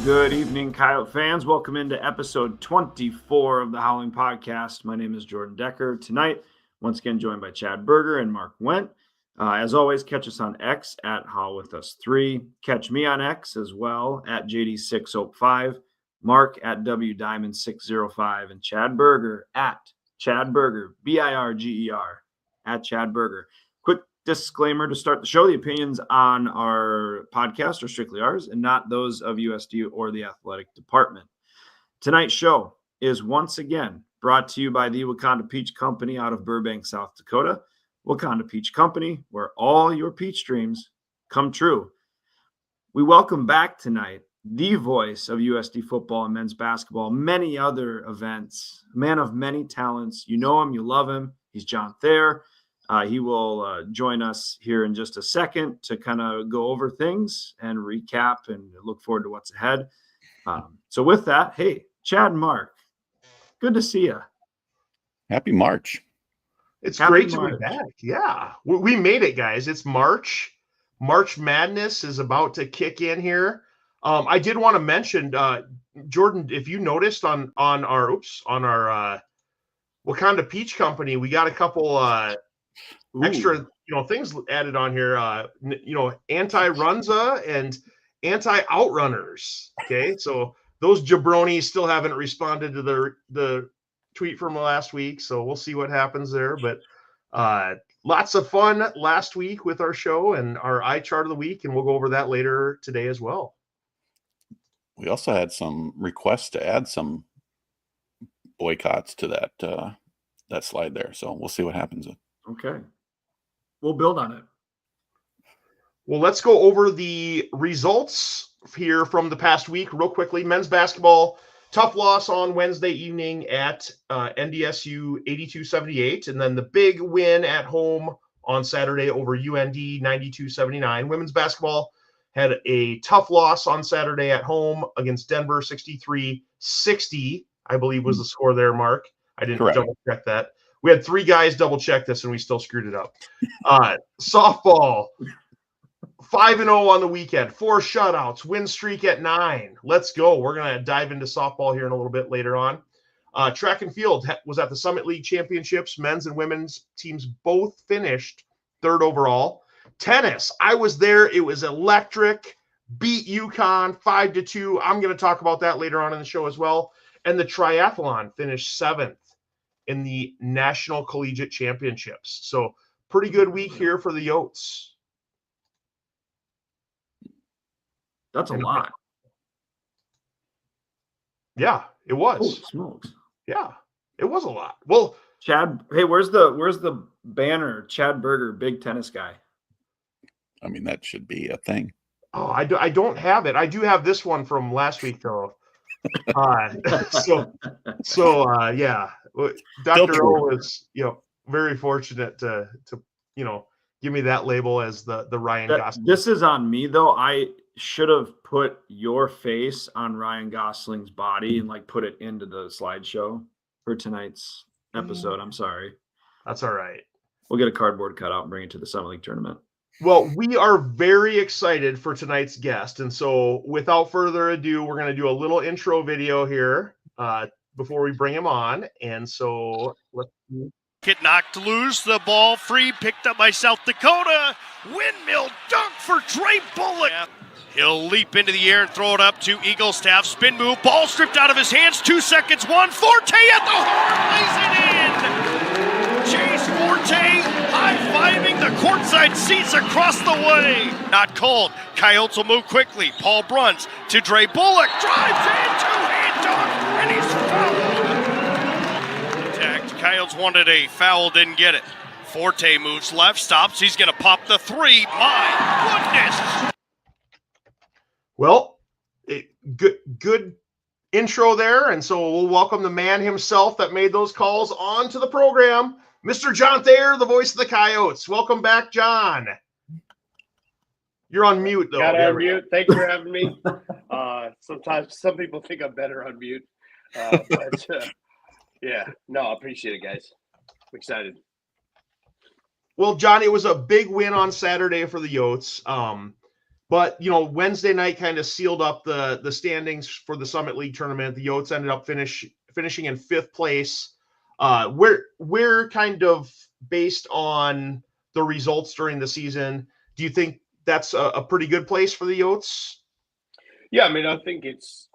Good evening, Coyote fans. Welcome into episode 24 of the Howling podcast. My name is Jordan Decker. Tonight, once again, joined by Chad Berger and Mark Wendt. As always, catch us on X at HowlWithUs3. Catch me on X as well at JD605, Mark at WDiamond605, and Chad Berger at Chad Berger, BIRGER, at Chad Berger. Quick disclaimer to start the show: the opinions on our podcast are strictly ours and not those of USD or the athletic department. Tonight's show is once again brought to you by the Wakanda Peach Company out of Burbank, South Dakota. Wakanda Peach Company, where all your peach dreams come true. We welcome back tonight the voice of USD football and men's basketball, many other events, man of many talents. You know him, you love him. He's John Thayer. He will join us here in just a second to kind of go over things and recap and look forward to what's ahead. So with that, hey, Chad and Mark, good to see you. Happy March. It's great to be back. Yeah, we made it, guys. It's March. March Madness is about to kick in here. I did want to mention, Jordan, if you noticed on our Wakanda Peach Company, we got a couple extra things added on here. Anti-Runza and anti-Outrunners. Okay, so those jabronis still haven't responded to the tweet from last week, so we'll see what happens there. But lots of fun last week with our show and our eye chart of the week, and we'll go over that later today as well. We also had some requests to add some boycotts to that slide there, so we'll see what happens. Okay, we'll build on it. Well, let's go over the results here from the past week real quickly. Men's basketball, tough loss on Wednesday evening at NDSU 82-78, and then the big win at home on Saturday over UND 92-79. Women's basketball had a tough loss on Saturday at home against Denver 63-60, I believe was the score there, Mark. I didn't double check that. We had three guys double check this and we still screwed it up. Softball, 5-0 on the weekend, 4 shutouts, win streak at 9. Let's go. We're going to dive into softball here in a little bit later on. Track and field was at the Summit League Championships. Men's and women's teams both finished 3rd overall. Tennis, I was there. It was electric. Beat UConn 5-2. I'm going to talk about that later on in the show as well. And the triathlon finished 7th in the National Collegiate Championships. So pretty good week here for the Yotes. That's a lot. Yeah, it was. Oh, smokes. Yeah, it was a lot. Well, Chad, hey, where's the banner? Chad Berger, big tennis guy. I mean, that should be a thing. Oh, I don't have it. I do have this one from last week though. Yeah, Dr. O was very fortunate to give me that label as the Ryan Gosling. This is on me though. I should have put your face on Ryan Gosling's body and put it into the slideshow for tonight's episode. I'm sorry. That's all right. We'll get a cardboard cutout and bring it to the Summit League tournament. Well, we are very excited for tonight's guest. And so without further ado, we're going to do a little intro video here before we bring him on. And so let's get knocked loose. The ball free, picked up by South Dakota. Windmill dunk for Dre Bullock. Yeah. He'll leap into the air and throw it up to Eaglestaff. Spin move, ball stripped out of his hands. 2 seconds, 1. Forte at the horn, lays it in. Chase Forte high-fiving the courtside seats across the way. Not cold. Coyotes will move quickly. Paul Bruns to Dre Bullock. Drives in, two-hand dunk, and he's fouled. Contact. Coyotes wanted a foul, didn't get it. Forte moves left, stops. He's going to pop the 3. My goodness. Well, good intro there, and so we'll welcome the man himself that made those calls onto the program, Mr. John Thayer, the voice of the Coyotes. Welcome back, John. You're on mute, though. Got to unmute. Thanks for having me. Sometimes some people think I'm better on mute. Yeah, no, I appreciate it, guys. I'm excited. Well, John, it was a big win on Saturday for the Yotes. But Wednesday night kind of sealed up the standings for the Summit League tournament. The Yotes ended up finishing in 5th place. Where kind of based on the results during the season, do you think that's a pretty good place for the Yotes? Yeah, I mean, I think it's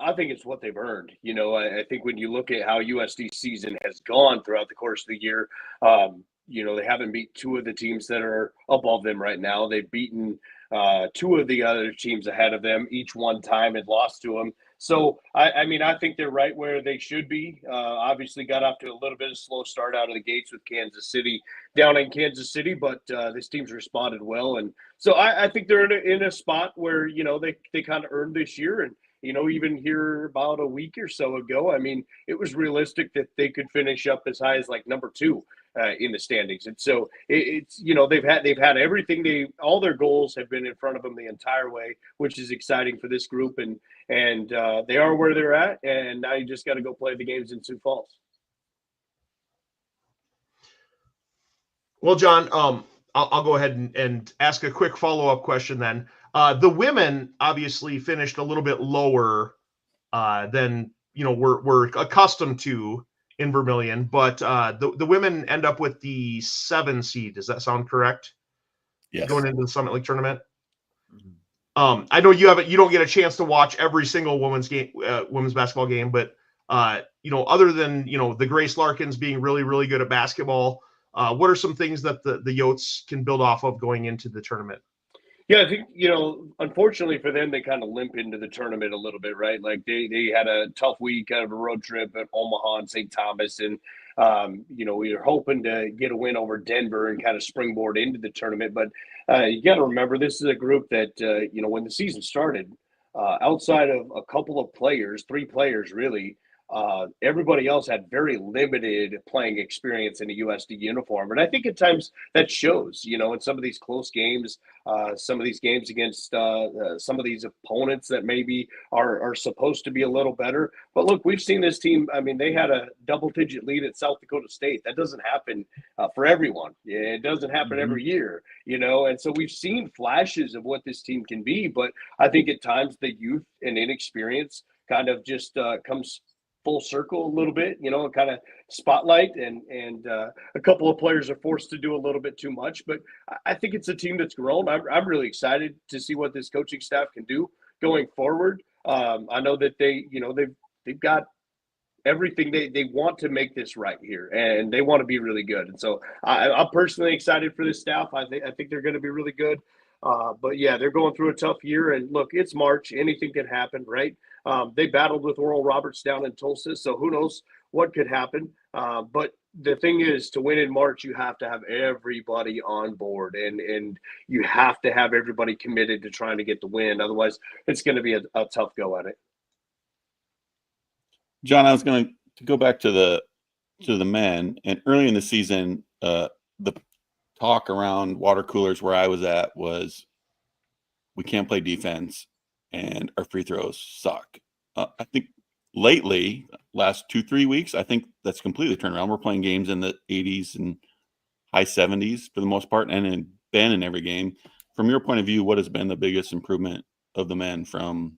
what they've earned. I think when you look at how USD season has gone throughout the course of the year, they haven't beat 2 of the teams that are above them right now. They've beaten 2 of the other teams ahead of them each one time and lost to them. So, I mean, I think they're right where they should be. Obviously, got off to a little bit of a slow start out of the gates with Kansas City down in Kansas City, but this team's responded well. And so I think they're in a spot where, they kind of earned this year. And, even here about a week or so ago, I mean, it was realistic that they could finish up as high as like number 2 in the standings. And so it's they've had everything, all their goals have been in front of them the entire way, which is exciting for this group. And they are where they're at. And now you just got to go play the games in Sioux Falls. Well, John, I'll go ahead and ask a quick follow-up question then. The women obviously finished a little bit lower than we're accustomed to in Vermilion, but the women end up with the 7 seed. Does that sound correct? Yes. Going into the Summit League tournament. I know you don't get a chance to watch every single women's basketball game, but other than the Grace Larkins being really, really good at basketball, what are some things that the Yotes can build off of going into the tournament? Yeah, I think, unfortunately for them, they kind of limp into the tournament a little bit, right? Like they had a tough week out of a road trip at Omaha and St. Thomas. And, we were hoping to get a win over Denver and kind of springboard into the tournament. But you got to remember, this is a group that, when the season started, outside of a couple of players, 3 players really, everybody else had very limited playing experience in a USD uniform. And I think at times that shows, in some of these close games, some of these games against some of these opponents that maybe are supposed to be a little better. But look, we've seen this team. I mean, they had a double-digit lead at South Dakota State. That doesn't happen for everyone. It doesn't happen every year, and so we've seen flashes of what this team can be. But I think at times the youth and inexperience kind of just comes full circle a little bit, kind of spotlight, and a couple of players are forced to do a little bit too much. But I think it's a team that's grown. I'm really excited to see what this coaching staff can do going forward. I know that they've got everything they want to make this right here, and they want to be really good. And so I'm personally excited for this staff. I think they're going to be really good. But yeah, they're going through a tough year, and look, it's March. Anything can happen, right? They battled with Oral Roberts down in Tulsa, so who knows what could happen. But the thing is, to win in March, you have to have everybody on board, and you have to have everybody committed to trying to get the win. Otherwise, it's going to be a tough go at it. John, I was going to go back to the men, and early in the season, the talk around water coolers where I was at was we can't play defense and our free throws suck. I think lately, last 2-3 weeks, I think that's completely turned around. We're playing games in the 80s and high 70s for the most part, and been in every game. From your point of view, what has been the biggest improvement of the men from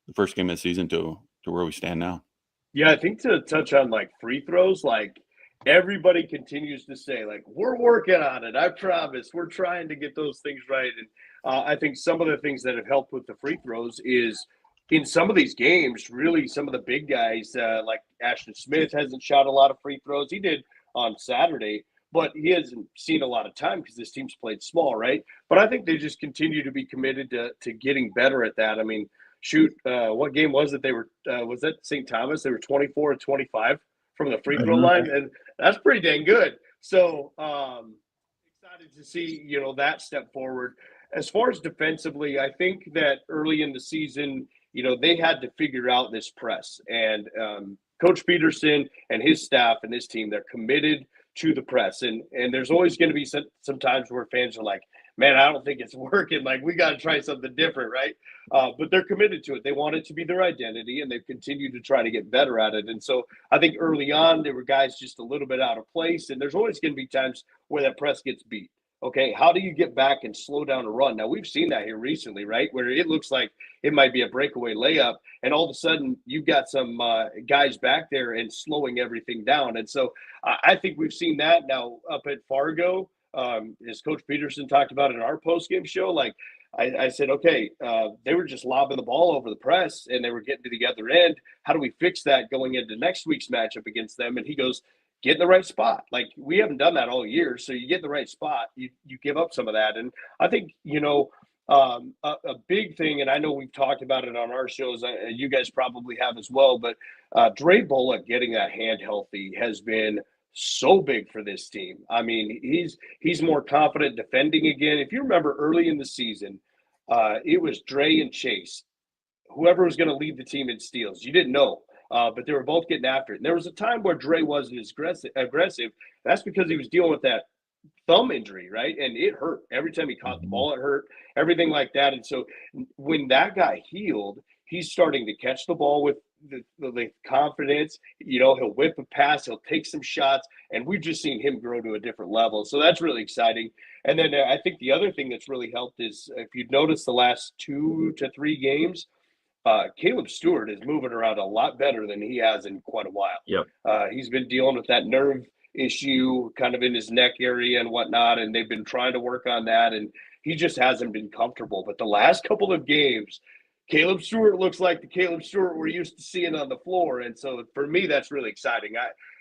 the first game of the season to where we stand now? Yeah, I think to touch on like free throws, like everybody continues to say, like, we're working on it. I promise. We're trying to get those things right. And I think some of the things that have helped with the free throws is in some of these games, really some of the big guys, like Ashton Smith hasn't shot a lot of free throws. He did on Saturday, but he hasn't seen a lot of time because this team's played small, right? But I think they just continue to be committed to getting better at that. I mean, shoot, what game was it? They were was that St. Thomas? They were 24-25 from the free throw line, and that's pretty dang good. So excited to see that step forward. As far as defensively, I think that early in the season, they had to figure out this press, and Coach Peterson and his staff and his team, they're committed to the press, and there's always going to be some times where fans are like, man, I don't think it's working. Like, we got to try something different, right? But they're committed to it. They want it to be their identity, and they've continued to try to get better at it. And so I think early on, there were guys just a little bit out of place, and there's always going to be times where that press gets beat. Okay, how do you get back and slow down a run? Now, we've seen that here recently, right? Where it looks like it might be a breakaway layup, and all of a sudden you've got some guys back there and slowing everything down. And so I think we've seen that now up at Fargo, as Coach Peterson talked about in our post-game show. Like I said, okay, they were just lobbing the ball over the press, and they were getting to the other end. How do we fix that going into next week's matchup against them? And he goes, get in the right spot. Like, we haven't done that all year. So you get in the right spot, you give up some of that. And I think, a big thing, and I know we've talked about it on our shows, you guys probably have as well, but Dre Bullock getting that hand healthy has been so big for this team. I mean, he's more confident defending again. If you remember early in the season, it was Dre and Chase. Whoever was going to lead the team in steals, you didn't know. But they were both getting after it. And there was a time where Dre wasn't as aggressive. That's because he was dealing with that thumb injury, right? And it hurt. Every time he caught the ball, it hurt, everything like that. And so when that guy healed, he's starting to catch the ball with the confidence. He'll whip a pass, he'll take some shots, and we've just seen him grow to a different level. So that's really exciting. And then I think the other thing that's really helped is, if you've noticed the last 2 to 3 games, Caleb Stewart is moving around a lot better than he has in quite a while. Yep. He's been dealing with that nerve issue kind of in his neck area and whatnot, and they've been trying to work on that, and he just hasn't been comfortable. But the last couple of games, Caleb Stewart looks like the Caleb Stewart we're used to seeing on the floor. And so for me, that's really exciting.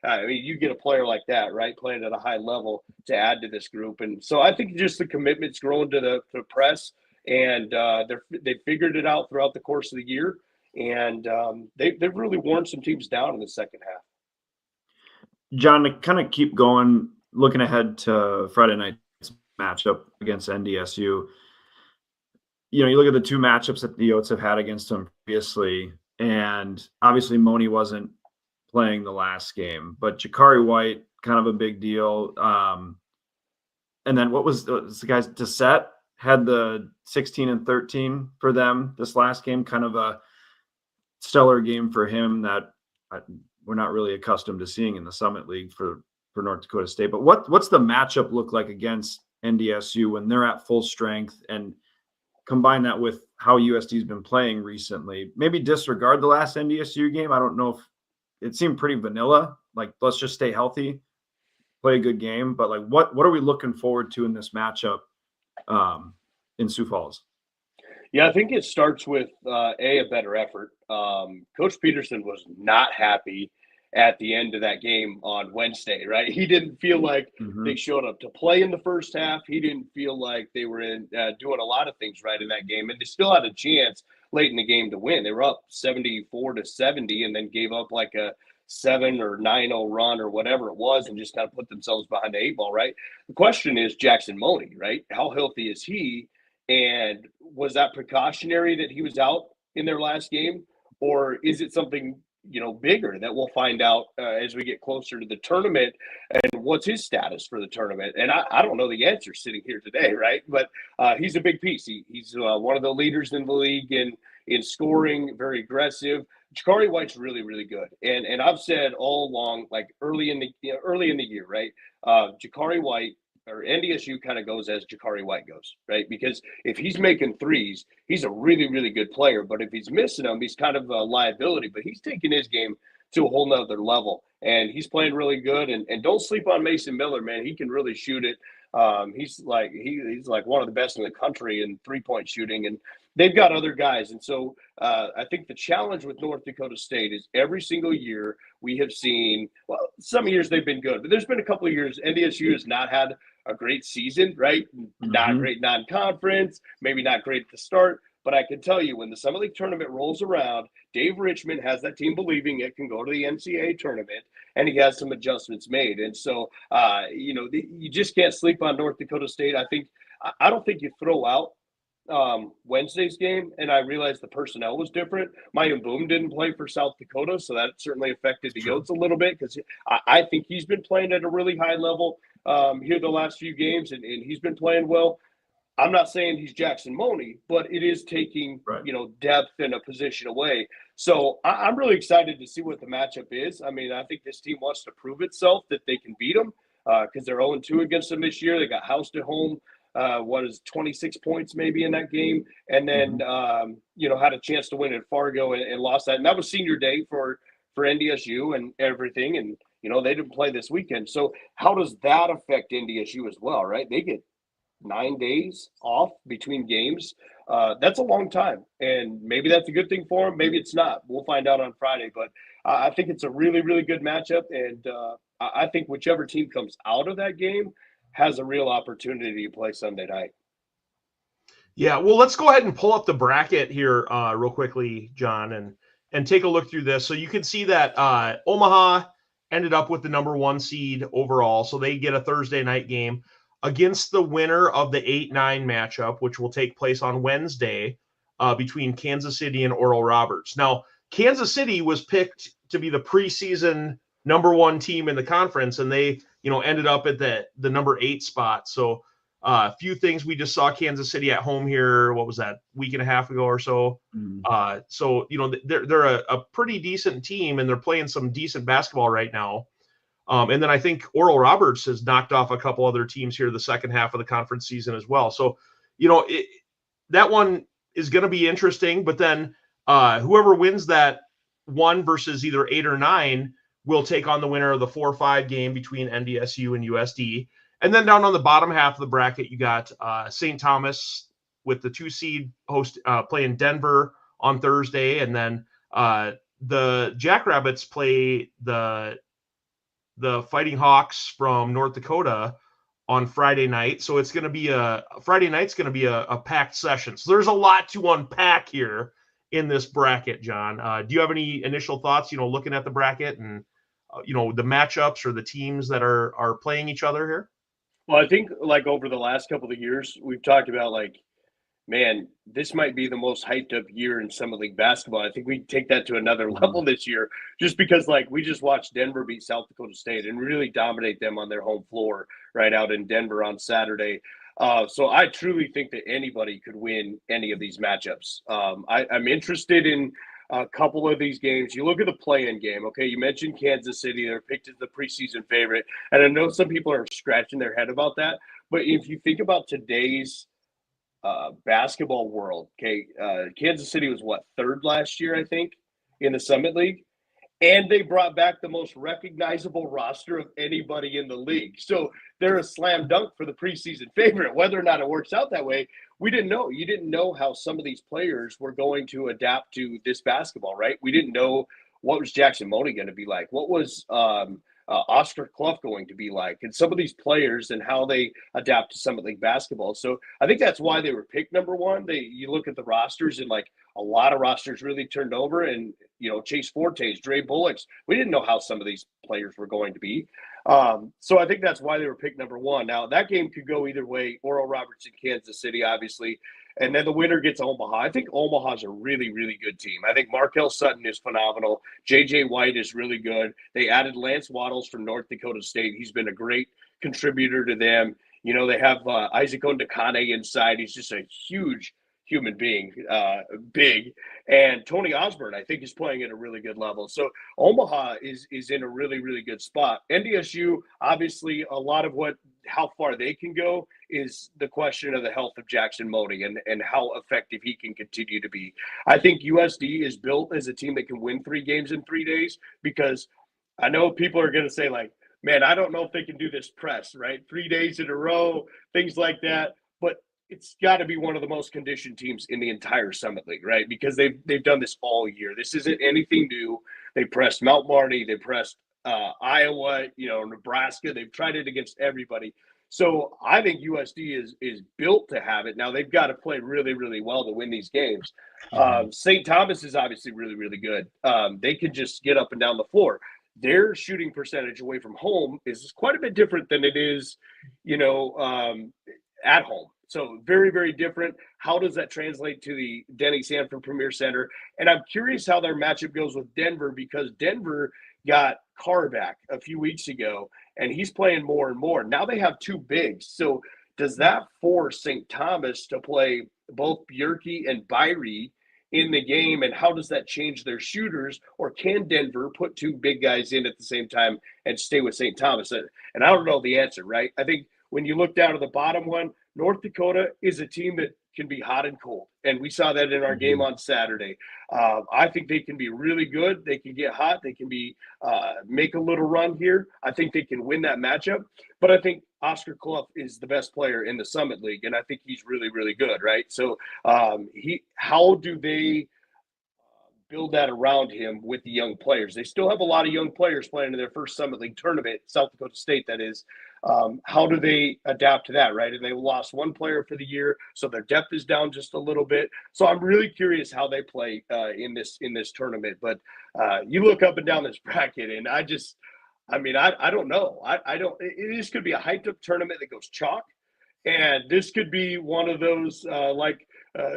I mean, you get a player like that, right, playing at a high level to add to this group. And so I think just the commitment's growing to the press. And they figured it out throughout the course of the year, and they've really worn some teams down in the second half. John, to kind of keep going, looking ahead to Friday night's matchup against NDSU, you look at the 2 matchups that the Yotes have had against them previously, and obviously Moni wasn't playing the last game, but Jakari White, kind of a big deal. And then what was the guy's Dissett? Had the 16 and 13 for them this last game, kind of a stellar game for him that we're not really accustomed to seeing in the Summit League for North Dakota State. But what's the matchup look like against NDSU when they're at full strength, and combine that with how USD's been playing recently? Maybe disregard the last NDSU game. I don't know if it seemed pretty vanilla. Like, let's just stay healthy, play a good game. But like, what are we looking forward to in this matchup in Sioux Falls? Yeah, I think it starts with a better effort. Coach Peterson was not happy at the end of that game on Wednesday, right? He didn't feel like they showed up to play in the first half. He didn't feel like they were doing a lot of things right in that game, and they still had a chance late in the game to win. They were up 74-70, and then gave up like a 7 or 9-0 run or whatever it was, and just kind of put themselves behind the 8 ball, right? The question is Jackson Moni, right? How healthy is he? And was that precautionary that he was out in their last game? Or is it something, bigger that we'll find out as we get closer to the tournament? And what's his status for the tournament? And I don't know the answer sitting here today, right? But he's a big piece. He's one of the leaders in the league in scoring, very aggressive. Jakari White's really, really good. And I've said all along, like early in the year, right? Jakari White, or NDSU, kind of goes as Jakari White goes, right? Because if he's making threes, he's a really, really good player. But if he's missing them, he's kind of a liability. But he's taking his game to a whole nother level, and he's playing really good. And don't sleep on Mason Miller, man. He can really shoot it. He's like one of the best in the country in 3-point shooting, and they've got other guys. And so I think the challenge with North Dakota State is every single year we have seen, well, some years they've been good, but there's been a couple of years NDSU has not had a great season, right? Not great non-conference, maybe not great at the start. But I can tell you, when the Summit League tournament rolls around, Dave Richmond has that team believing it can go to the NCAA tournament, and he has some adjustments made. And so, you just can't sleep on North Dakota State. I don't think you throw out Wednesday's game, and I realized the personnel was different. Mayim Boom didn't play for South Dakota, so that certainly affected the Yotes a little bit, because I think he's been playing at a really high level here the last few games, and he's been playing well. I'm not saying he's Jackson Moni, but it is taking depth and a position away. So I'm really excited to see what the matchup is. I mean, I think this team wants to prove itself that they can beat them. because they're 0-2 against them this year. They got housed at home. 26 points maybe in that game, and then had a chance to win at Fargo and lost that. And that was senior day for NDSU and everything, and they didn't play this weekend. So how does that affect NDSU as well, right? They get 9 days off between games. That's a long time, and maybe that's a good thing for them. Maybe it's not. We'll find out on Friday, but I think it's a really, really good matchup, and I think whichever team comes out of that game has a real opportunity to play Sunday night. Yeah, well, let's go ahead and pull up the bracket here real quickly, John, and take a look through this. So you can see that Omaha ended up with the number 1 seed overall, so they get a Thursday night game against the winner of the 8-9 matchup, which will take place on Wednesday between Kansas City and Oral Roberts. Now, Kansas City was picked to be the preseason number 1 team in the conference, and they ended up at the number 8 spot. So a few things. We just saw Kansas City at home here. What was that, week and a half ago or so? So they're a pretty decent team, and they're playing some decent basketball right now. And then I think Oral Roberts has knocked off a couple other teams here the second half of the conference season as well. So that one is going to be interesting. But then whoever wins that 1 versus either 8 or 9 will take on the winner of the 4-5 game between NDSU and USD. And then down on the bottom half of the bracket, you got St. Thomas with the 2 seed playing Denver on Thursday. And then the Jackrabbits play the Fighting Hawks from North Dakota on Friday night. So it's going to be Friday night's going to be a packed session. So there's a lot to unpack here in this bracket, John. Do you have any initial thoughts, looking at the bracket and, the matchups or the teams that are playing each other here? Well, I think over the last couple of years, we've talked about man, this might be the most hyped up year in Summit League basketball. I think we take that to another level this year, just because we just watched Denver beat South Dakota State and really dominate them on their home floor right out in Denver on Saturday. So I truly think that anybody could win any of these matchups. I'm interested in a couple of these games. You look at the play-in game, okay? You mentioned Kansas City. They're picked as the preseason favorite. And I know some people are scratching their head about that. But if you think about today's basketball world, okay, Kansas City was, 3rd last year, I think, in the Summit League? And they brought back the most recognizable roster of anybody in the league. So they're a slam dunk for the preseason favorite. Whether or not it works out that way, we didn't know. You didn't know how some of these players were going to adapt to this basketball, right? We didn't know what was Jackson Mone going to be like. What was Oscar Clough going to be like, and some of these players and how they adapt to Summit League basketball. So I think that's why they were picked number 1. You look at the rosters, and a lot of rosters really turned over, and Chase Fortes, Dre Bullocks, we didn't know how some of these players were going to be. So I think that's why they were picked number 1. Now that game could go either way. Oral Roberts and Kansas City, obviously. And then the winner gets Omaha. I think Omaha's a really, really good team. I think Markel Sutton is phenomenal. J.J. White is really good. They added Lance Waddles from North Dakota State. He's been a great contributor to them. They have Isaac Ondakane inside. He's just a huge human being, big. And Tony Osborne, I think, is playing at a really good level. So Omaha is in a really, really good spot. NDSU, obviously, a lot of how far they can go is the question of the health of Jackson Mone and how effective he can continue to be. I think USD is built as a team that can win 3 games in 3 days, because I know people are going to say, man, I don't know if they can do this press, right? 3 days in a row, things like that. But it's got to be one of the most conditioned teams in the entire Summit League, right? Because they've done this all year. This isn't anything new. They pressed Mount Marty. They pressed Iowa, Nebraska. They've tried it against everybody. So I think USD is built to have it. Now they've got to play really, really well to win these games. St. Thomas is obviously really, really good. They can just get up and down the floor. Their shooting percentage away from home is quite a bit different than it is, at home. So very, very different. How does that translate to the Denny Sanford Premier Center? And I'm curious how their matchup goes with Denver, because Denver got Carr back a few weeks ago, and he's playing more and more. Now they have 2 bigs. So does that force St. Thomas to play both Bjerke and Byrie in the game, and how does that change their shooters? Or can Denver put two big guys in at the same time and stay with St. Thomas? And I don't know the answer, right? I think when you look down to the bottom one, North Dakota is a team that can be hot and cold. And we saw that in our game on Saturday. I think they can be really good. They can get hot. They can be make a little run here. I think they can win that matchup. But I think Oscar Clough is the best player in the Summit League, and I think he's really, really good, right? So how do they build that around him with the young players? They still have a lot of young players playing in their first Summit League tournament, South Dakota State, that is. How do they adapt to that, right? And they lost one player for the year, so their depth is down just a little bit. So I'm really curious how they play in this tournament. But you look up and down this bracket, and I don't know. I don't. This could be a hyped up tournament that goes chalk, and this could be one of those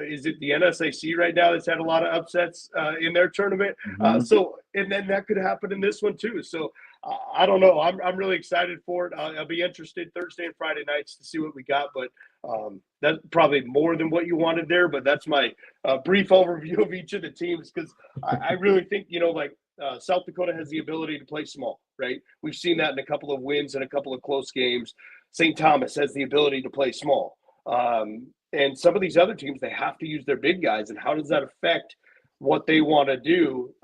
is it the NSAC right now that's had a lot of upsets in their tournament? So, and then that could happen in this one too. So I don't know. I'm really excited for it. I'll be interested Thursday and Friday nights to see what we got. But that's probably more than what you wanted there. But that's my brief overview of each of the teams, because I really think, South Dakota has the ability to play small, right? We've seen that in a couple of wins and a couple of close games. St. Thomas has the ability to play small. And some of these other teams, they have to use their big guys. And how does that affect what they want to do?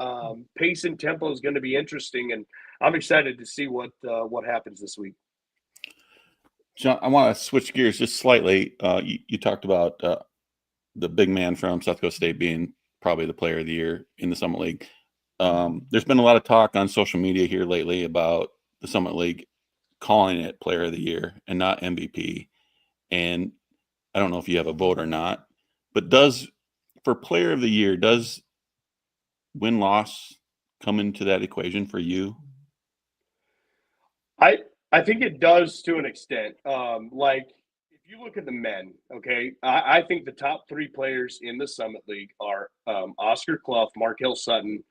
Pace and tempo is going to be interesting. And I'm excited to see what happens this week. John, I want to switch gears just slightly. You talked about the big man from South Dakota State being probably the player of the year in the Summit League. There's been a lot of talk on social media here lately about the Summit League calling it player of the year and not MVP. And I don't know if you have a vote or not, but for player of the year, does win-loss come into that equation for you? I think it does to an extent. If you look at the men, okay, I think the top three players in the Summit League are Oscar Clough, Markel Sutton,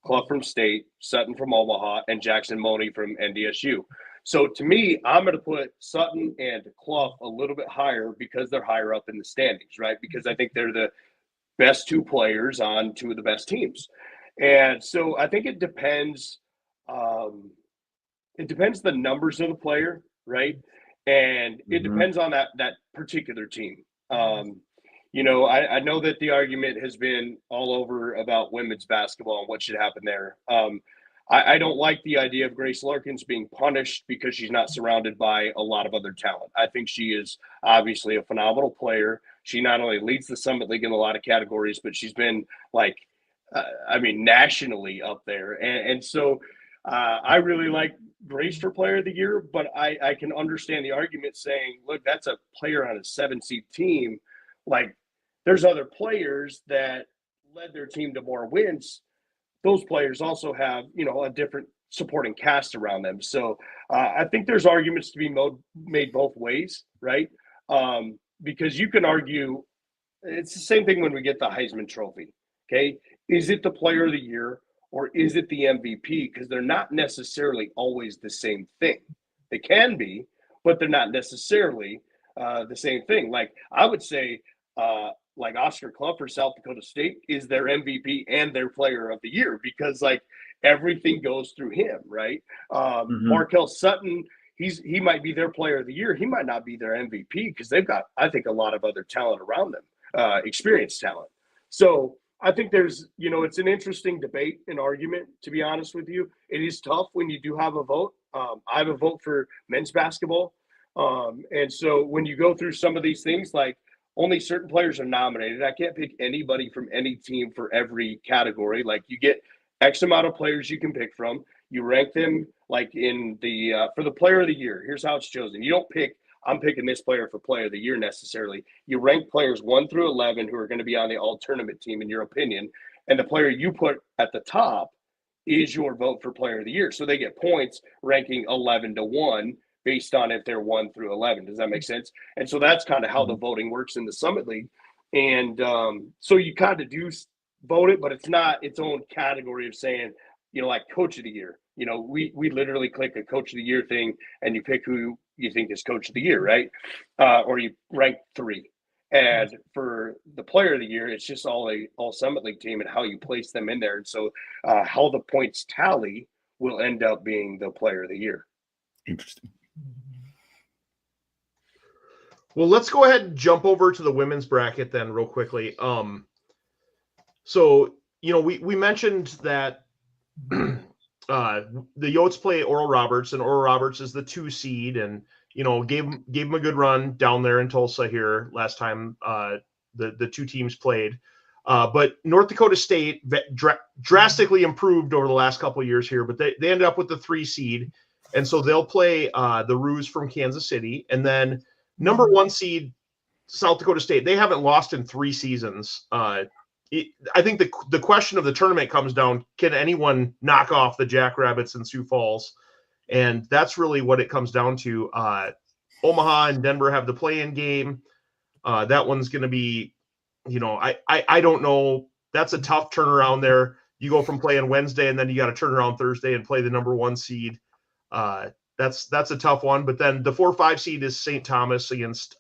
Clough from State, Sutton from Omaha, and Jackson Money from NDSU. So to me, I'm going to put Sutton and Clough a little bit higher because they're higher up in the standings, right? Because I think they're the best two players on two of the best teams. And so I think it depends. It depends the numbers of the player, right? And it depends on that particular team. I know that the argument has been all over about women's basketball and what should happen there. I don't like the idea of Grace Larkins being punished because she's not surrounded by a lot of other talent. I think she is obviously a phenomenal player. She not only leads the Summit League in a lot of categories, but she's been nationally up there. And so I really like Grace for player of the year, but I can understand the argument saying, look, that's a player on a 7-seed team. Like, there's other players that led their team to more wins. Those players also have, a different supporting cast around them. So I think there's arguments to be made both ways, right? Because you can argue it's the same thing when we get the Heisman Trophy, okay? Is it the player of the year or is it the MVP? Because they're not necessarily always the same thing. They can be, but they're not necessarily the same thing. Like, I would say Oscar Clough for South Dakota State is their MVP and their player of the year because everything goes through him, right? Markel Sutton, he might be their player of the year. He might not be their MVP because they've got, I think, a lot of other talent around them, experienced talent. So I think there's, it's an interesting debate and argument, to be honest with you. It is tough when you do have a vote. I have a vote for men's basketball. And so when you go through some of these things, only certain players are nominated. I can't pick anybody from any team for every category. You get X amount of players you can pick from. You rank them in the for the player of the year. Here's how it's chosen. You don't pick, I'm picking this player for player of the year necessarily. You rank players 1 through 11 who are going to be on the all tournament team in your opinion. And the player you put at the top is your vote for player of the year. So they get points ranking 11 to 1. Based on if they're 1 through 11. Does that make sense? And so that's kind of how the voting works in the Summit League. And so you kind of do vote it, but it's not its own category of saying, like coach of the year. We literally click a coach of the year thing and you pick who you think is coach of the year, right? Or you rank 3. And for the player of the year, it's just all Summit League team and how you place them in there. And so how the points tally will end up being the player of the year. Interesting. Well, let's go ahead and jump over to the women's bracket then real quickly. So, we mentioned that the Yotes play Oral Roberts, and Oral Roberts is the 2 seed, and gave them a good run down there in Tulsa here last time the two teams played. But North Dakota State drastically improved over the last couple of years here, but they ended up with the 3 seed, and so they'll play the Roos from Kansas City, and then number 1 seed South Dakota State. They haven't lost in 3 seasons. I think the question of the tournament comes down: can anyone knock off the Jackrabbits in Sioux Falls? And that's really what it comes down to. Omaha and Denver have the play-in game. That one's going to be, I don't know. That's a tough turnaround there. You go from playing Wednesday and then you got to turn around Thursday and play the number 1 seed. That's a tough one. But then the 4-5 seed is St. Thomas against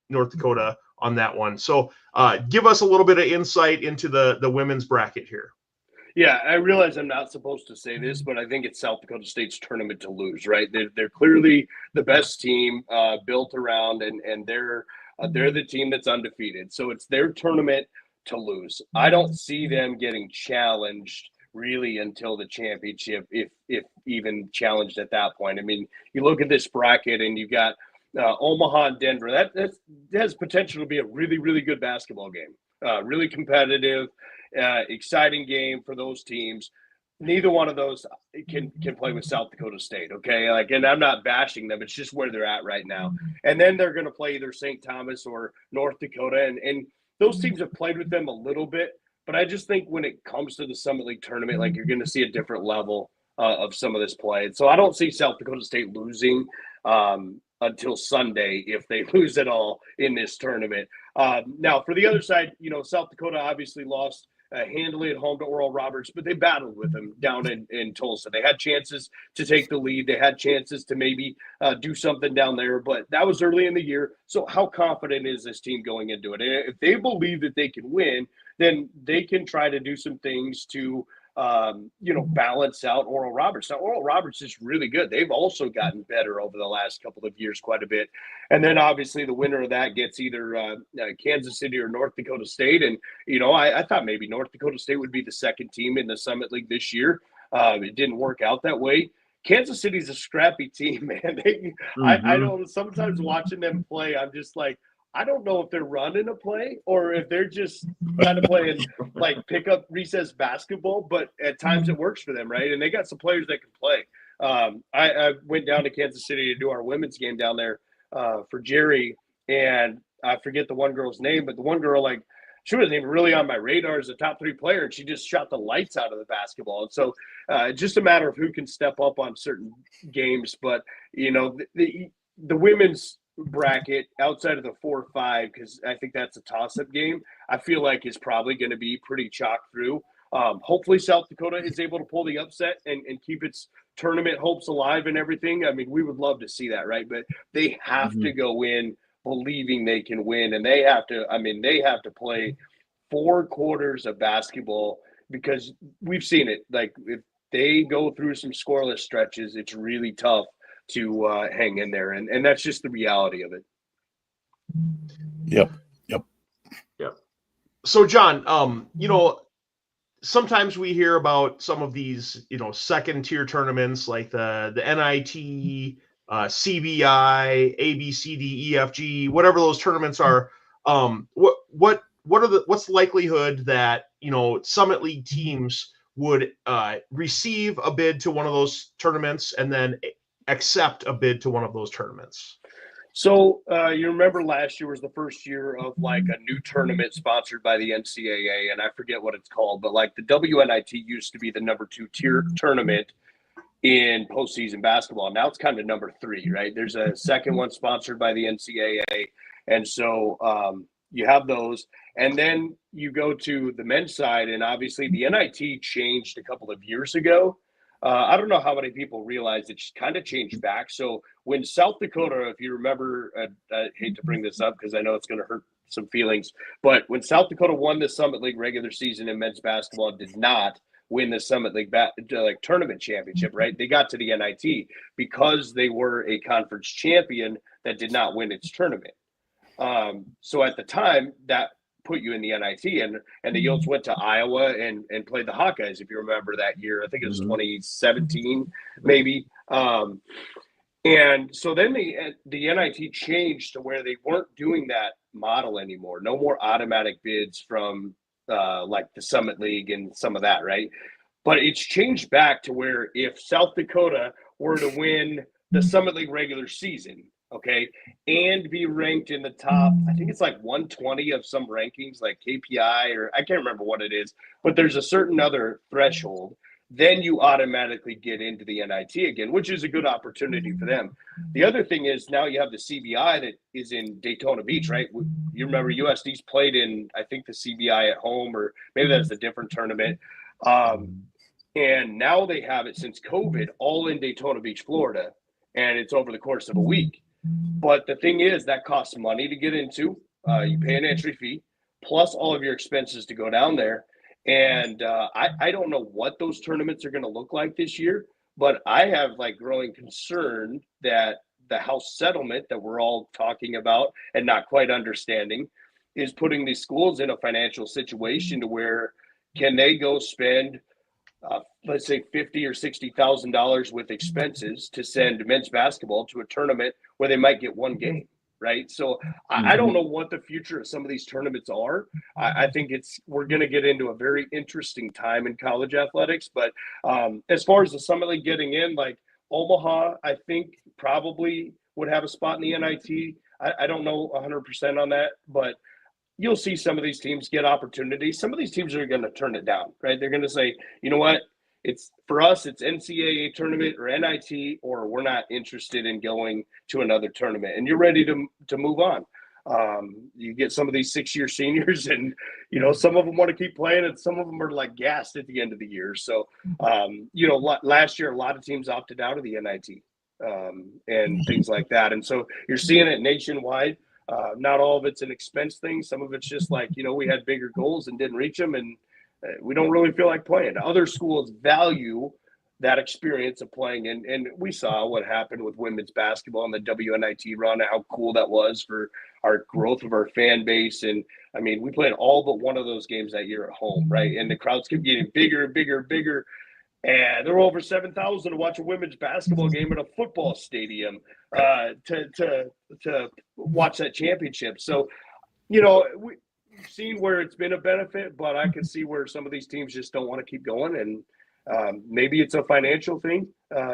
North Dakota on that one. So give us a little bit of insight into the women's bracket here. Yeah, I realize I'm not supposed to say this, but I think it's South Dakota State's tournament to lose, right? They're clearly the best team built around, and they're the team that's undefeated. So it's their tournament to lose. I don't see them getting challenged really until the championship, if even challenged at that point. I mean, you look at this bracket and you've got Omaha and Denver. That has potential to be a really, really good basketball game. Really competitive, exciting game for those teams. Neither one of those can play with South Dakota State, okay? And I'm not bashing them. It's just where they're at right now. And then they're going to play either St. Thomas or North Dakota, and those teams have played with them a little bit. But I just think when it comes to the Summit League tournament, you're going to see a different level of some of this play. And so I don't see South Dakota State losing until Sunday, if they lose at all in this tournament. Now, for the other side, South Dakota obviously lost handily at home to Oral Roberts, but they battled with them down in Tulsa. They had chances to take the lead. They had chances to maybe do something down there, but that was early in the year. So how confident is this team going into it? And if they believe that they can win, then they can try to do some things to balance out Oral Roberts. Now, Oral Roberts is really good. They've also gotten better over the last couple of years quite a bit. And then obviously the winner of that gets either Kansas City or North Dakota State. And, I thought maybe North Dakota State would be the second team in the Summit League this year. It didn't work out that way. Kansas City's a scrappy team, man. I don't, sometimes watching them play, I'm just like, I don't know if they're running a play or if they're just kind of playing pick up recess basketball, but at times it works for them, right? And they got some players that can play. I went down to Kansas City to do our women's game down there for Jerry, and I forget the one girl's name, but the one girl, she wasn't even really on my radar as a top 3 player, and she just shot the lights out of the basketball. And so just a matter of who can step up on certain games. But, the women's bracket outside of the 4-5, because I think that's a toss-up game, I feel like is probably going to be pretty chalk through. Hopefully South Dakota is able to pull the upset and keep its tournament hopes alive and everything. I mean, we would love to see that, right? But they have to go in believing they can win, and they have to play 4 quarters of basketball, because we've seen it. If they go through some scoreless stretches, it's really tough to hang in there, and that's just the reality of it. Yep. So John, sometimes we hear about some of these, second tier tournaments like the NIT, CBI, ABCD, whatever those tournaments are. What's the likelihood that Summit League teams would receive a bid to one of those tournaments and then accept a bid to one of those tournaments? So you remember last year was the first year of a new tournament sponsored by the NCAA, and I forget what it's called, but the WNIT used to be the number 2 tier tournament in postseason basketball. Now it's kind of number 3, right? There's a second one sponsored by the NCAA, and so you have those, and then you go to the men's side, and obviously the NIT changed a couple of years ago. I don't know how many people realize it's kind of changed back. So when South Dakota, if you remember, I hate to bring this up because I know it's going to hurt some feelings, but when South Dakota won the Summit League regular season in men's basketball, did not win the Summit League tournament championship, right? They got to the NIT because they were a conference champion that did not win its tournament. So at the time, that put you in the NIT, and the Yotes went to Iowa and played the Hawkeyes, if you remember that year. I think it was 2017, maybe. And so then the NIT changed to where they weren't doing that model anymore. No more automatic bids from like the Summit League and some of that, right? But it's changed back to where if South Dakota were to win the Summit League regular season, okay, and be ranked in the top, I think it's like 120 of some rankings, like KPI, or I can't remember what it is, but there's a certain other threshold, then you automatically get into the NIT again, which is a good opportunity for them. The other thing is now you have the CBI that is in Daytona Beach, right? You remember USD's played in, I think, the CBI at home, or maybe that's a different tournament. And now they have it since COVID all in Daytona Beach, Florida, and it's over the course of a week. But the thing is, that costs money to get into. You pay an entry fee, plus all of your expenses to go down there. And I don't know what those tournaments are going to look like this year, but I have like growing concern that the House settlement that we're all talking about and not quite understanding is putting these schools in a financial situation to where can they go spend let's say $50,000 or $60,000 with expenses to send men's basketball to a tournament where they might get one game, right? So I don't know what the future of some of these tournaments are. I think we're going to get into a very interesting time in college athletics. But as far as the Summit League getting in, like Omaha, I think probably would have a spot in the NIT. I don't know 100% on that, but you'll see some of these teams get opportunities. Some of these teams are going to turn it down, right? They're going to say, you know what? It's for us, it's NCAA tournament or NIT, or we're not interested in going to another tournament. And you're ready to move on. You get some of these 6-year seniors, and you know some of them want to keep playing, and some of them are like gassed at the end of the year. So, you know, last year a lot of teams opted out of the NIT and things like that, and so you're seeing it nationwide. Not all of it's an expense thing. Some of it's just like, you know, we had bigger goals and didn't reach them, and we don't really feel like playing. Other schools value that experience of playing, and we saw what happened with women's basketball and the WNIT run, how cool that was for our growth of our fan base. And I mean, we played all but one of those games that year at home, right? And the crowds kept getting bigger and bigger and bigger. And there were over 7,000 to watch a women's basketball game at a football stadium to watch that championship. So, you know, we've seen where it's been a benefit, but I can see where some of these teams just don't want to keep going. And maybe it's a financial thing,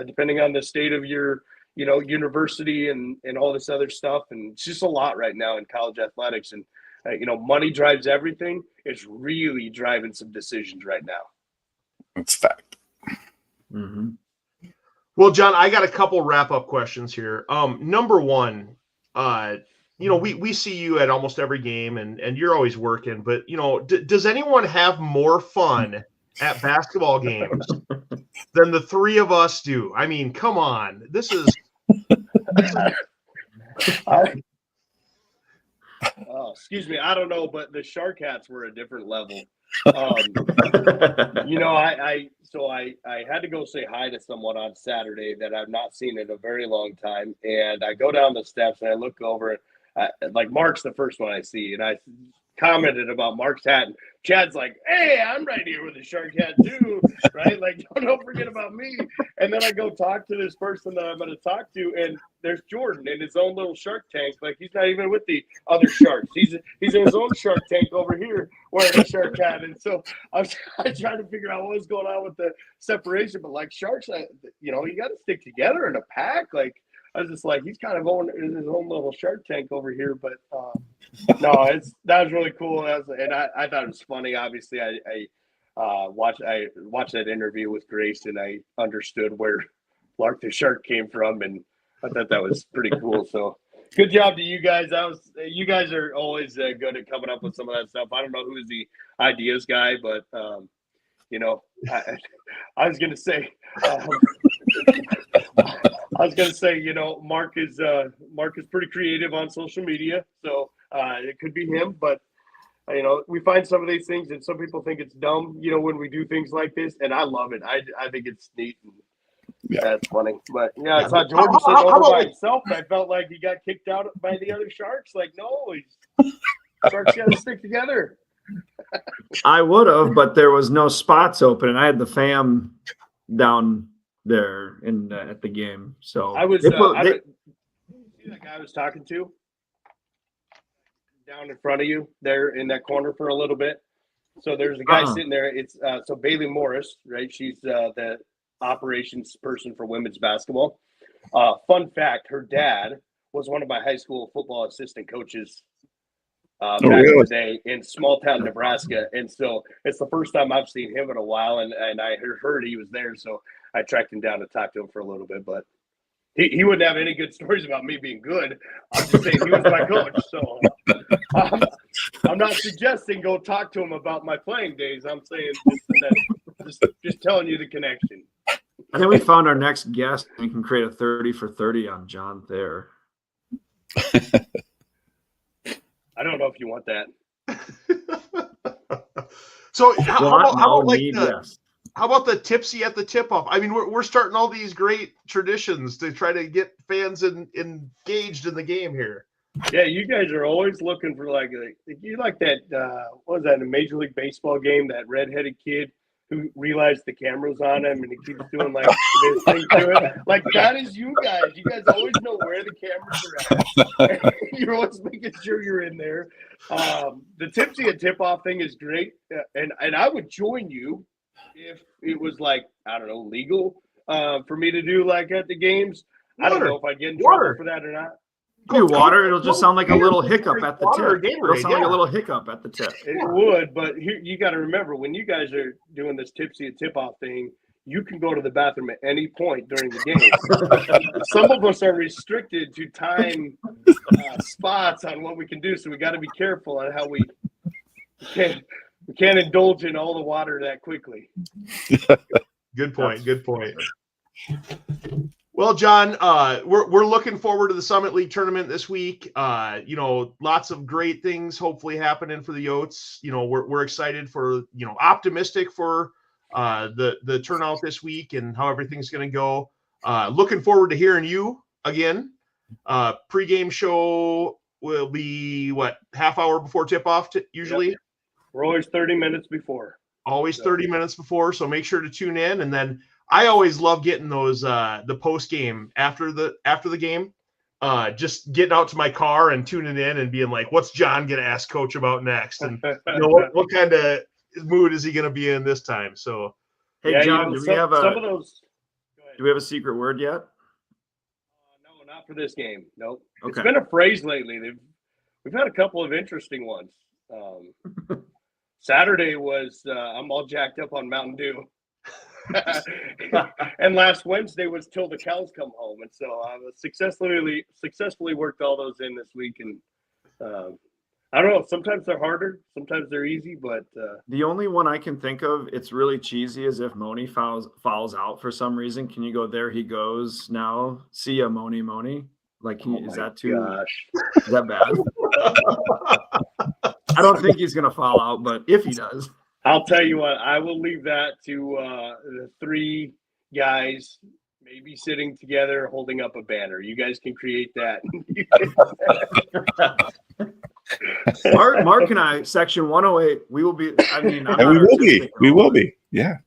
depending on the state of your, you know, university and all this other stuff. And it's just a lot right now in college athletics. And, you know, money drives everything. It's really driving some decisions right now. That's fact. Mm-hmm. Well, John, I got a couple wrap-up questions here. Number one, you know, we see you at almost every game, and you're always working. But, you know, does anyone have more fun at basketball games than the three of us do? I mean, come on. This is excuse me. I don't know, but the Shark Hats were a different level. You know, I had to go say hi to someone on Saturday that I've not seen in a very long time, and I go down the steps and I look over, like Mark's the first one I see, and I commented about Mark's hat, and Chad's like, "Hey, I'm right here with a Shark hat too," right? Like, don't forget about me. And then I go talk to this person that I'm going to talk to, and there's Jordan in his own little shark tank. Like, he's not even with the other sharks. He's in his own shark tank over here wearing a shark hat. And so I trying to figure out what was going on with the separation. But like sharks, you know, you got to stick together in a pack. Like, I was just like, he's kind of in his own little shark tank over here. But no, that was really cool. And I thought it was funny. Obviously, I watched that interview with Grace, and I understood where Lark the Shark came from, and I thought that was pretty cool. So good job to you guys. You guys are always good at coming up with some of that stuff. I don't know who's the ideas guy, but you know, I was going to say, you know, Mark is pretty creative on social media, so it could be him. But you know, we find some of these things, and some people think it's dumb, you know, when we do things like this, and I love it. I think it's neat. And that's funny. But yeah, I saw Jordan sitting over by himself, and I felt like he got kicked out by the other Sharks. Like, no, Sharks got to stick together. I would have, but there was no spots open, and I had the fam down there at the game. So I was see that guy I was talking to down in front of you there in that corner for a little bit. So there's a guy sitting there. It's so Bailey Morris, right? She's the operations person for women's basketball. Fun fact, her dad was one of my high school football assistant coaches back in the day in small town Nebraska. And so it's the first time I've seen him in a while, and I heard he was there, so I tracked him down to talk to him for a little bit. But he wouldn't have any good stories about me being good. I'm just saying he was my coach. So I'm not suggesting go talk to him about my playing days. I'm saying just telling you the connection. I think we found our next guest. We can create a 30 for 30 on John Thayer. I don't know if you want that. So how about the tipsy at the tip-off? I mean, we're starting all these great traditions to try to get fans engaged in the game here. Yeah, you guys are always looking for like you like that. What was that, in a Major League Baseball game? That redheaded kid who realized the camera's on him and he keeps doing like this thing to it. Like, that is you guys. You guys always know where the cameras are at. You're always making sure you're in there. The tipsy and tip-off thing is great, and I would join you if it was like, I don't know, legal for me to do like at the games. I don't know if I'd get in trouble for that or not. Water, it'll just sound like a little hiccup at the tip. It'll sound like a little hiccup at the tip. It would, but here, you got to remember, when you guys are doing this tipsy and tip-off thing, you can go to the bathroom at any point during the game. Some of us are restricted to time spots on what we can do, so we got to be careful on how we can't indulge in all the water that quickly. Good point. Good point. Well, John, we're looking forward to the Summit League tournament this week. You know, lots of great things hopefully happening for the Yotes. You know, we're excited for, you know, optimistic for the turnout this week and how everything's going to go. Looking forward to hearing you again. Pre-game show will be half hour before tip-off usually? Yep. We're always 30 minutes before. Always 30 minutes before, so make sure to tune in. And then I always love getting those the post game after the game. Just getting out to my car and tuning in and being like, what's John gonna ask Coach about next? And you know, what kind of mood is he gonna be in this time? So hey, yeah, John, do we have a secret word yet? No, not for this game. Nope. Okay. It's been a phrase lately. We've had a couple of interesting ones. Saturday was I'm all jacked up on Mountain Dew. And last Wednesday was till the cows come home, and so I successfully worked all those in this week. And I don't know, sometimes they're harder, sometimes they're easy, but the only one I can think of, it's really cheesy, is if Moni fouls out for some reason. Can you go, there he goes now, see ya, Moni? Like, is that bad? I don't think he's gonna foul out, but if he does, I'll tell you what, I will leave that to the three guys maybe sitting together holding up a banner. You guys can create that. Mark and I, section 108, we will be, I mean, we will be. Yeah.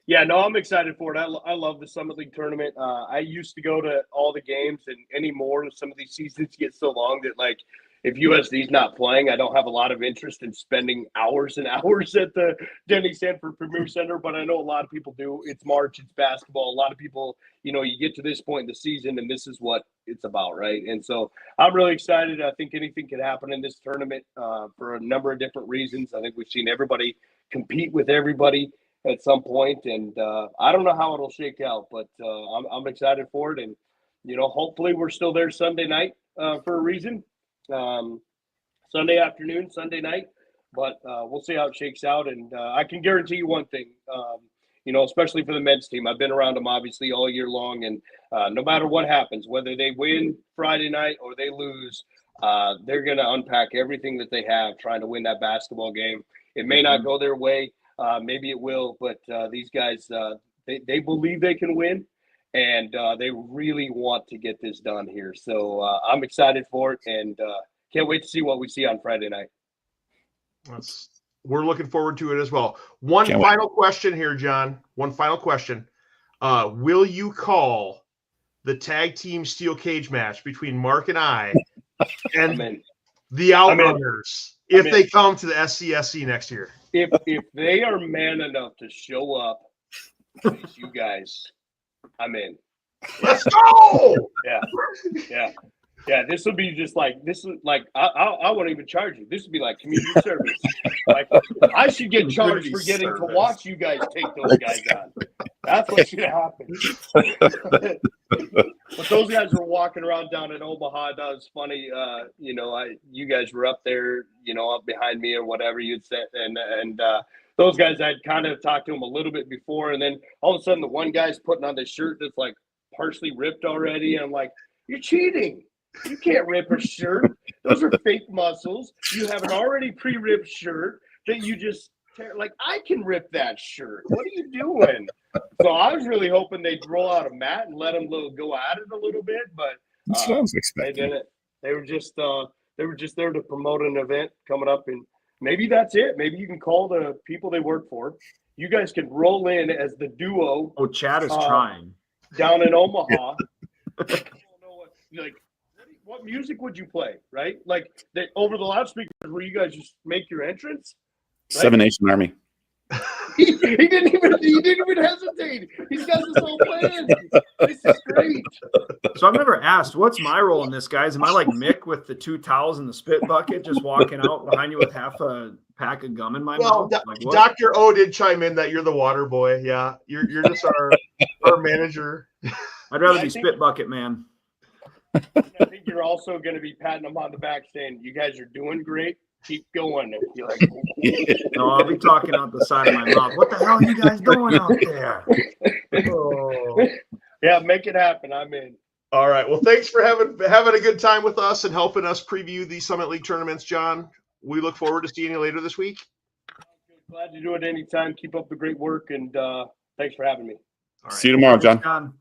Yeah, no, I'm excited for it. I love the Summit League tournament. I used to go to all the games, and anymore, some of these seasons get so long that, like, if USD's not playing, I don't have a lot of interest in spending hours and hours at the Denny Sanford Premier Center, but I know a lot of people do. It's March, it's basketball. A lot of people, you know, you get to this point in the season, and this is what it's about, right? And so I'm really excited. I think anything could happen in this tournament for a number of different reasons. I think we've seen everybody compete with everybody at some point, and I don't know how it'll shake out, but I'm excited for it. And, you know, hopefully we're still there Sunday night for a reason. Sunday afternoon, Sunday night, but we'll see how it shakes out. And I can guarantee you one thing, especially for the men's team. I've been around them obviously all year long, and no matter what happens, whether they win Friday night or they lose, they're going to unpack everything that they have trying to win that basketball game. It may not go their way. Maybe it will, but these guys, they believe they can win, and they really want to get this done here. So I'm excited for it, and can't wait to see what we see on Friday night. We're looking forward to it as well. One final question here, John. One final question. Will you call the tag team steel cage match between Mark and I and the Outrunners if they come to the SCSC next year? If they are man enough to show up, face you guys, I'm in. Let's go! Yeah. This would be just like I won't even charge you. This would be like community service. Like I should get charged for getting to watch you guys take those guys on. That's what should happen. But those guys were walking around down in Omaha. That was funny. You guys were up there, up behind me or whatever you'd said, and those guys I'd kind of talked to them a little bit before, and then all of a sudden the one guy's putting on this shirt that's like partially ripped already, and I'm like, you're cheating. You can't rip a shirt. Those are fake muscles. You have an already pre-ripped shirt that you just like. I can rip that shirt. What are you doing? So I was really hoping they'd roll out a mat and let them go at it a little bit, but they didn't. They were just there to promote an event coming up, and maybe that's it. Maybe you can call the people they work for. You guys can roll in as the duo. Oh, Chad is trying down in Omaha. What music would you play, right? Like over the loudspeakers where you guys just make your entrance? Right? Seven Nation Army. he didn't even hesitate. He's got this whole plan. This is great. So I've never asked, what's my role in this, guys? Am I like Mick with the 2 towels and the spit bucket, just walking out behind you with half a pack of gum in my mouth? Dr. O did chime in that you're the water boy. Yeah, you're just our manager. I'd rather be spit bucket man. I think you're also going to be patting them on the back saying, you guys are doing great. Keep going. You're like, no, I'll be talking out the side of my mouth. What the hell are you guys doing out there? Oh. Yeah, make it happen. I'm in. All right. Well, thanks for having a good time with us and helping us preview the Summit League tournaments, John. We look forward to seeing you later this week. Glad to do it anytime. Keep up the great work, and thanks for having me. All right. See you tomorrow, John.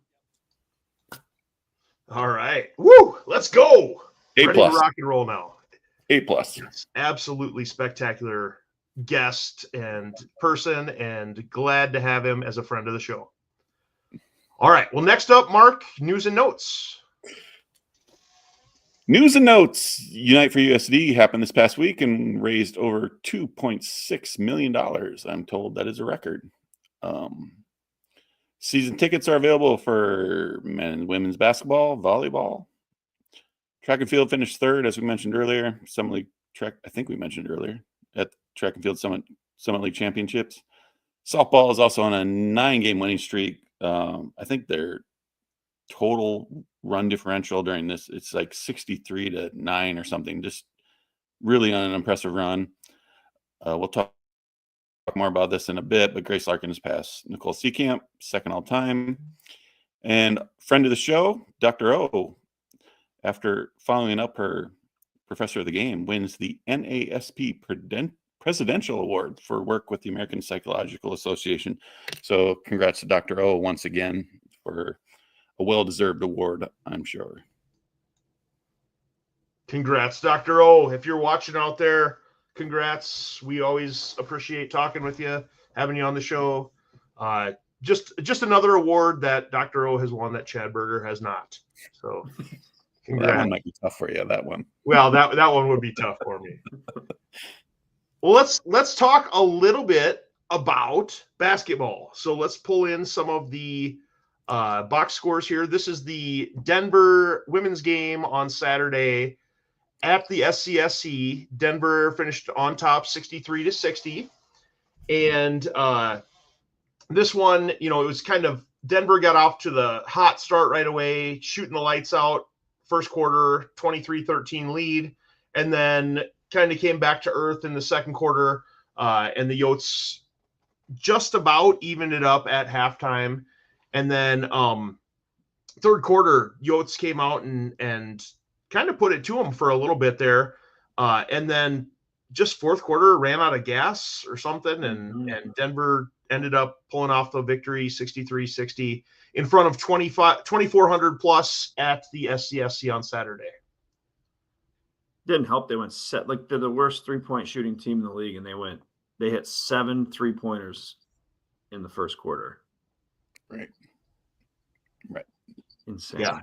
All right. Woo! Let's go. A+. Ready to rock and roll now. A+. Yes, absolutely spectacular guest and person, and glad to have him as a friend of the show. All right. Well, next up, Mark, news and notes. News and notes. Unite for USD happened this past week and raised over $2.6 million. I'm told that is a record. Season tickets are available for men and women's basketball, volleyball. Track and field finished third, as we mentioned earlier. Summit League track, I think we mentioned earlier, at Track and Field Summit League Championships. Softball is also on a 9-game winning streak. I think their total run differential during this, it's like 63-9 or something. Just really on an impressive run. We'll talk more about this in a bit, but Grace Larkin has passed Nicole Seecamp, second all time. And friend of the show, Dr. O, after following up her Professor of the Game, wins the NASP Presidential Award for work with the American Psychological Association. So congrats to Dr. O once again for a well-deserved award, I'm sure. Congrats, Dr. O. If you're watching out there, congrats. We always appreciate talking with you, having you on the show. Just another award that Dr. O has won that Chad Berger has not. So congrats. That one might be tough for you, that one. Well, that one would be tough for me. Well, let's talk a little bit about basketball. So let's pull in some of the box scores here. This is the Denver women's game on Saturday at the SCSC. Denver finished on top 63-60. And this one, it was kind of Denver got off to the hot start right away, shooting the lights out first quarter, 23-13 lead, and then kind of came back to earth in the second quarter, and the Yotes just about evened it up at halftime. And then third quarter, Yotes came out and kind of put it to them for a little bit there. And then just fourth quarter ran out of gas or something, and Denver ended up pulling off the victory 63-60 in front of 2,400 plus at the SCSC on Saturday. Didn't help. They went set like they're the worst 3-point shooting team in the league, and they hit 7 3-pointers in the first quarter. Right. Insane. Yeah.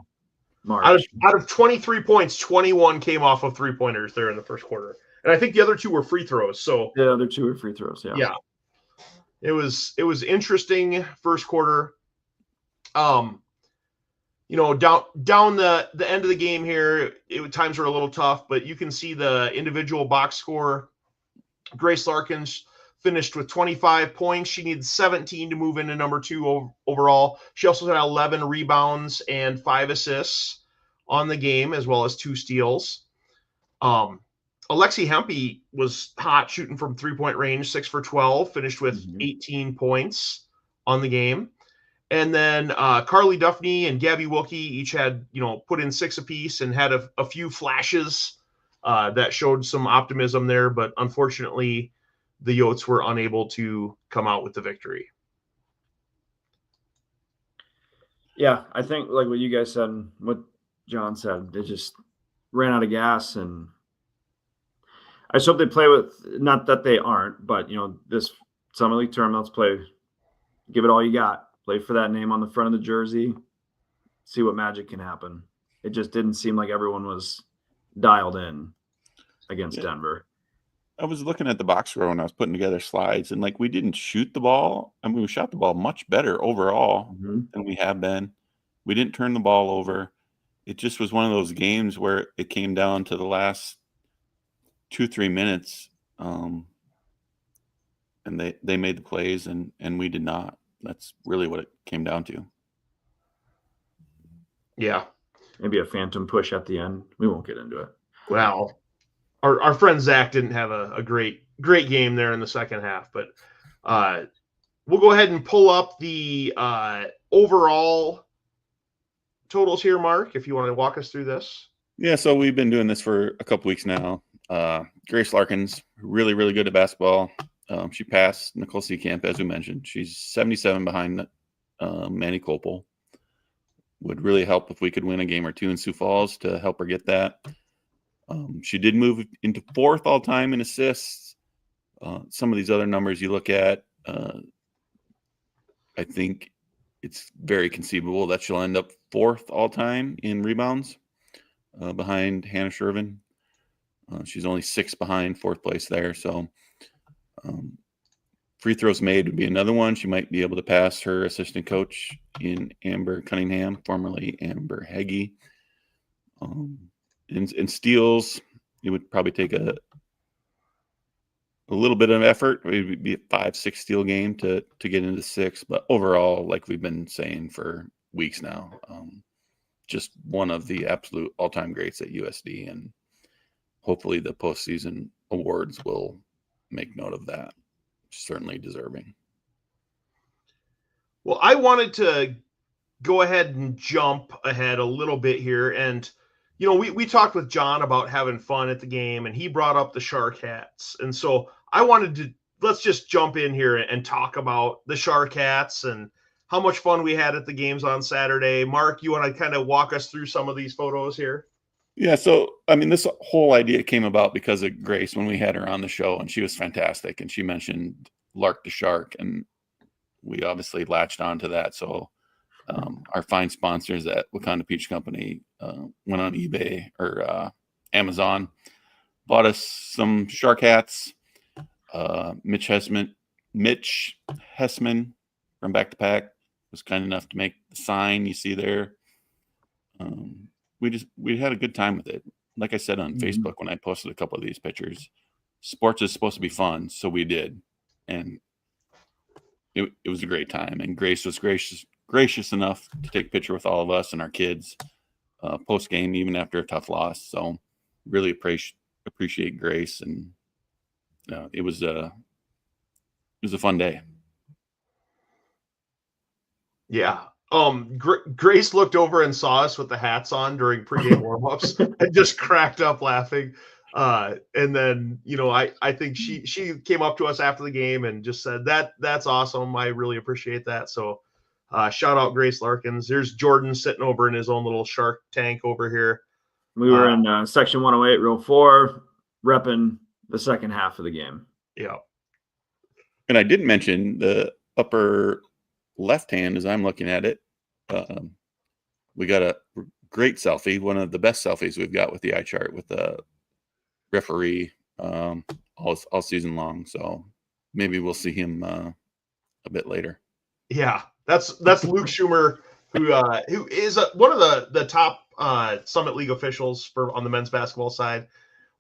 March. Out of 23 points, 21 came off of 3-pointers there in the first quarter. And I think the other 2 were free throws. So the other 2 were free throws. Yeah. It was interesting first quarter. Down the end of the game here, times were a little tough, but you can see the individual box score. Grace Larkins finished with 25 points. She needed 17 to move into number 2 overall. She also had 11 rebounds and 5 assists on the game, as well as 2 steals. Alexi Hempy was hot shooting from 3-point range, 6 for 12, finished with 18 points on the game. And then Carly Duffney and Gabby Wilkie each had, put in 6 apiece and had a few flashes that showed some optimism there. But unfortunately, the Yotes were unable to come out with the victory. Yeah, I think like what you guys said and what John said, they just ran out of gas. And I just hope they play with, not that they aren't, but, this Summer League tournament, give it all you got. Play for that name on the front of the jersey, see what magic can happen. It just didn't seem like everyone was dialed in against Denver. I was looking at the box score when I was putting together slides, and we didn't shoot the ball. I mean, we shot the ball much better overall than we have been. We didn't turn the ball over. It just was one of those games where it came down to the last 2-3 minutes, and they made the plays, and we did not. That's really what it came down to. Yeah. Maybe a phantom push at the end. We won't get into it. Well, our friend Zach didn't have a great game there in the second half, but we'll go ahead and pull up the overall totals here, Mark, if you want to walk us through this. Yeah, so we've been doing this for a couple weeks now. Grace Larkins, really, really good at basketball. She passed Nicole Seekamp, as we mentioned. She's 77 behind Manny Kopel. Would really help if we could win a game or 2 in Sioux Falls to help her get that. She did move into 4th all-time in assists. Some of these other numbers you look at, I think it's very conceivable that she'll end up 4th all-time in rebounds behind Hannah Shervin. She's only 6 behind 4th place there, so free throws made would be another one. She might be able to pass her assistant coach in Amber Cunningham, formerly Amber Heggie. In steals, it would probably take a little bit of effort. It would be a 5-6 steal game to get into 6. But overall, like we've been saying for weeks now, just one of the absolute all-time greats at USD. And hopefully the postseason awards will make note of that. Certainly deserving. Well, I wanted to go ahead and jump ahead a little bit here. And, we talked with John about having fun at the game, and he brought up the Shark hats. And so I wanted to, let's just jump in here and talk about the Shark hats and how much fun we had at the games on Saturday. Mark, you want to kind of walk us through some of these photos here? Yeah, so, I mean, this whole idea came about because of Grace when we had her on the show, and she was fantastic, and she mentioned Lark the Shark, and we obviously latched on to that. So our fine sponsors at Wakanda Peach Company went on eBay or Amazon, bought us some shark hats. Mitch Hessman from Back to Pack was kind enough to make the sign you see there. We had a good time with it. Like I said on Facebook when I posted a couple of these pictures, sports is supposed to be fun, so we did, and it was a great time. And Grace was gracious enough to take a picture with all of us and our kids post game, even after a tough loss. So really appreciate Grace, and it was a fun day. Yeah. Grace looked over and saw us with the hats on during pregame warmups and just cracked up laughing. And then, I think she came up to us after the game and just said that's awesome. I really appreciate that. So shout out Grace Larkins. There's Jordan sitting over in his own little shark tank over here. We were in section 108, row 4, repping the second half of the game. Yeah. And I didn't mention the upper left hand as I'm looking at it. We got a great selfie, one of the best selfies we've got with the eye chart with the referee all season long. So maybe we'll see him a bit later. Yeah, that's Luke Schumer, who is one of the top Summit League officials on the men's basketball side.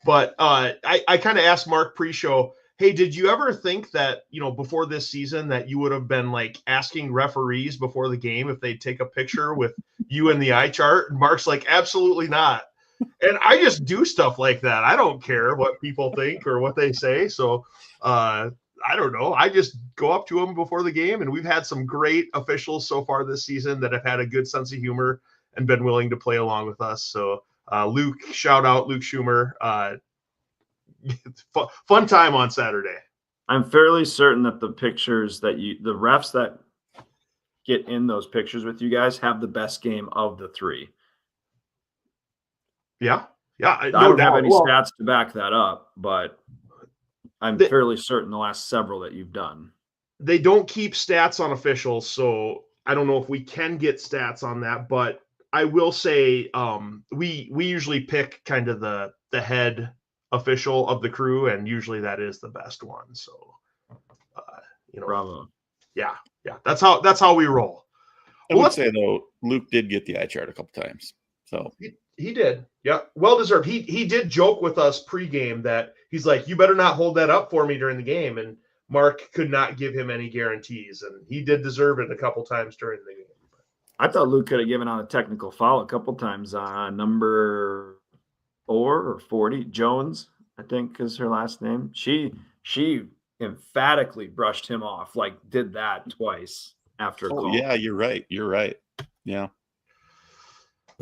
But I kind of asked Mark pre-show, hey, did you ever think that, before this season that you would have been like asking referees before the game if they'd take a picture with you in the eye chart? And Mark's like, absolutely not. And I just do stuff like that. I don't care what people think or what they say. So I don't know. I just go up to them before the game, and we've had some great officials so far this season that have had a good sense of humor and been willing to play along with us. So Luke, shout out Luke Schumer. Fun time on Saturday. I'm fairly certain that the pictures that the refs that get in those pictures with you guys have the best game of the three. Yeah. I don't have any stats to back that up, but I'm fairly certain the last several that you've done. They don't keep stats on officials, so I don't know if we can get stats on that, but I will say we usually pick kind of the head official of the crew, and usually that is the best one. So bravo. Yeah, that's how we roll. I would say though, Luke did get the eye chart a couple times, so he did. Yeah, well deserved. He did joke with us pregame that he's like, you better not hold that up for me during the game, and Mark could not give him any guarantees, and he did deserve it a couple times during the game. I thought Luke could have given out a technical foul a couple times on number 4 or 40, Jones, I think is her last name. She emphatically brushed him off, like did that twice after a call. Yeah, you're right. Yeah.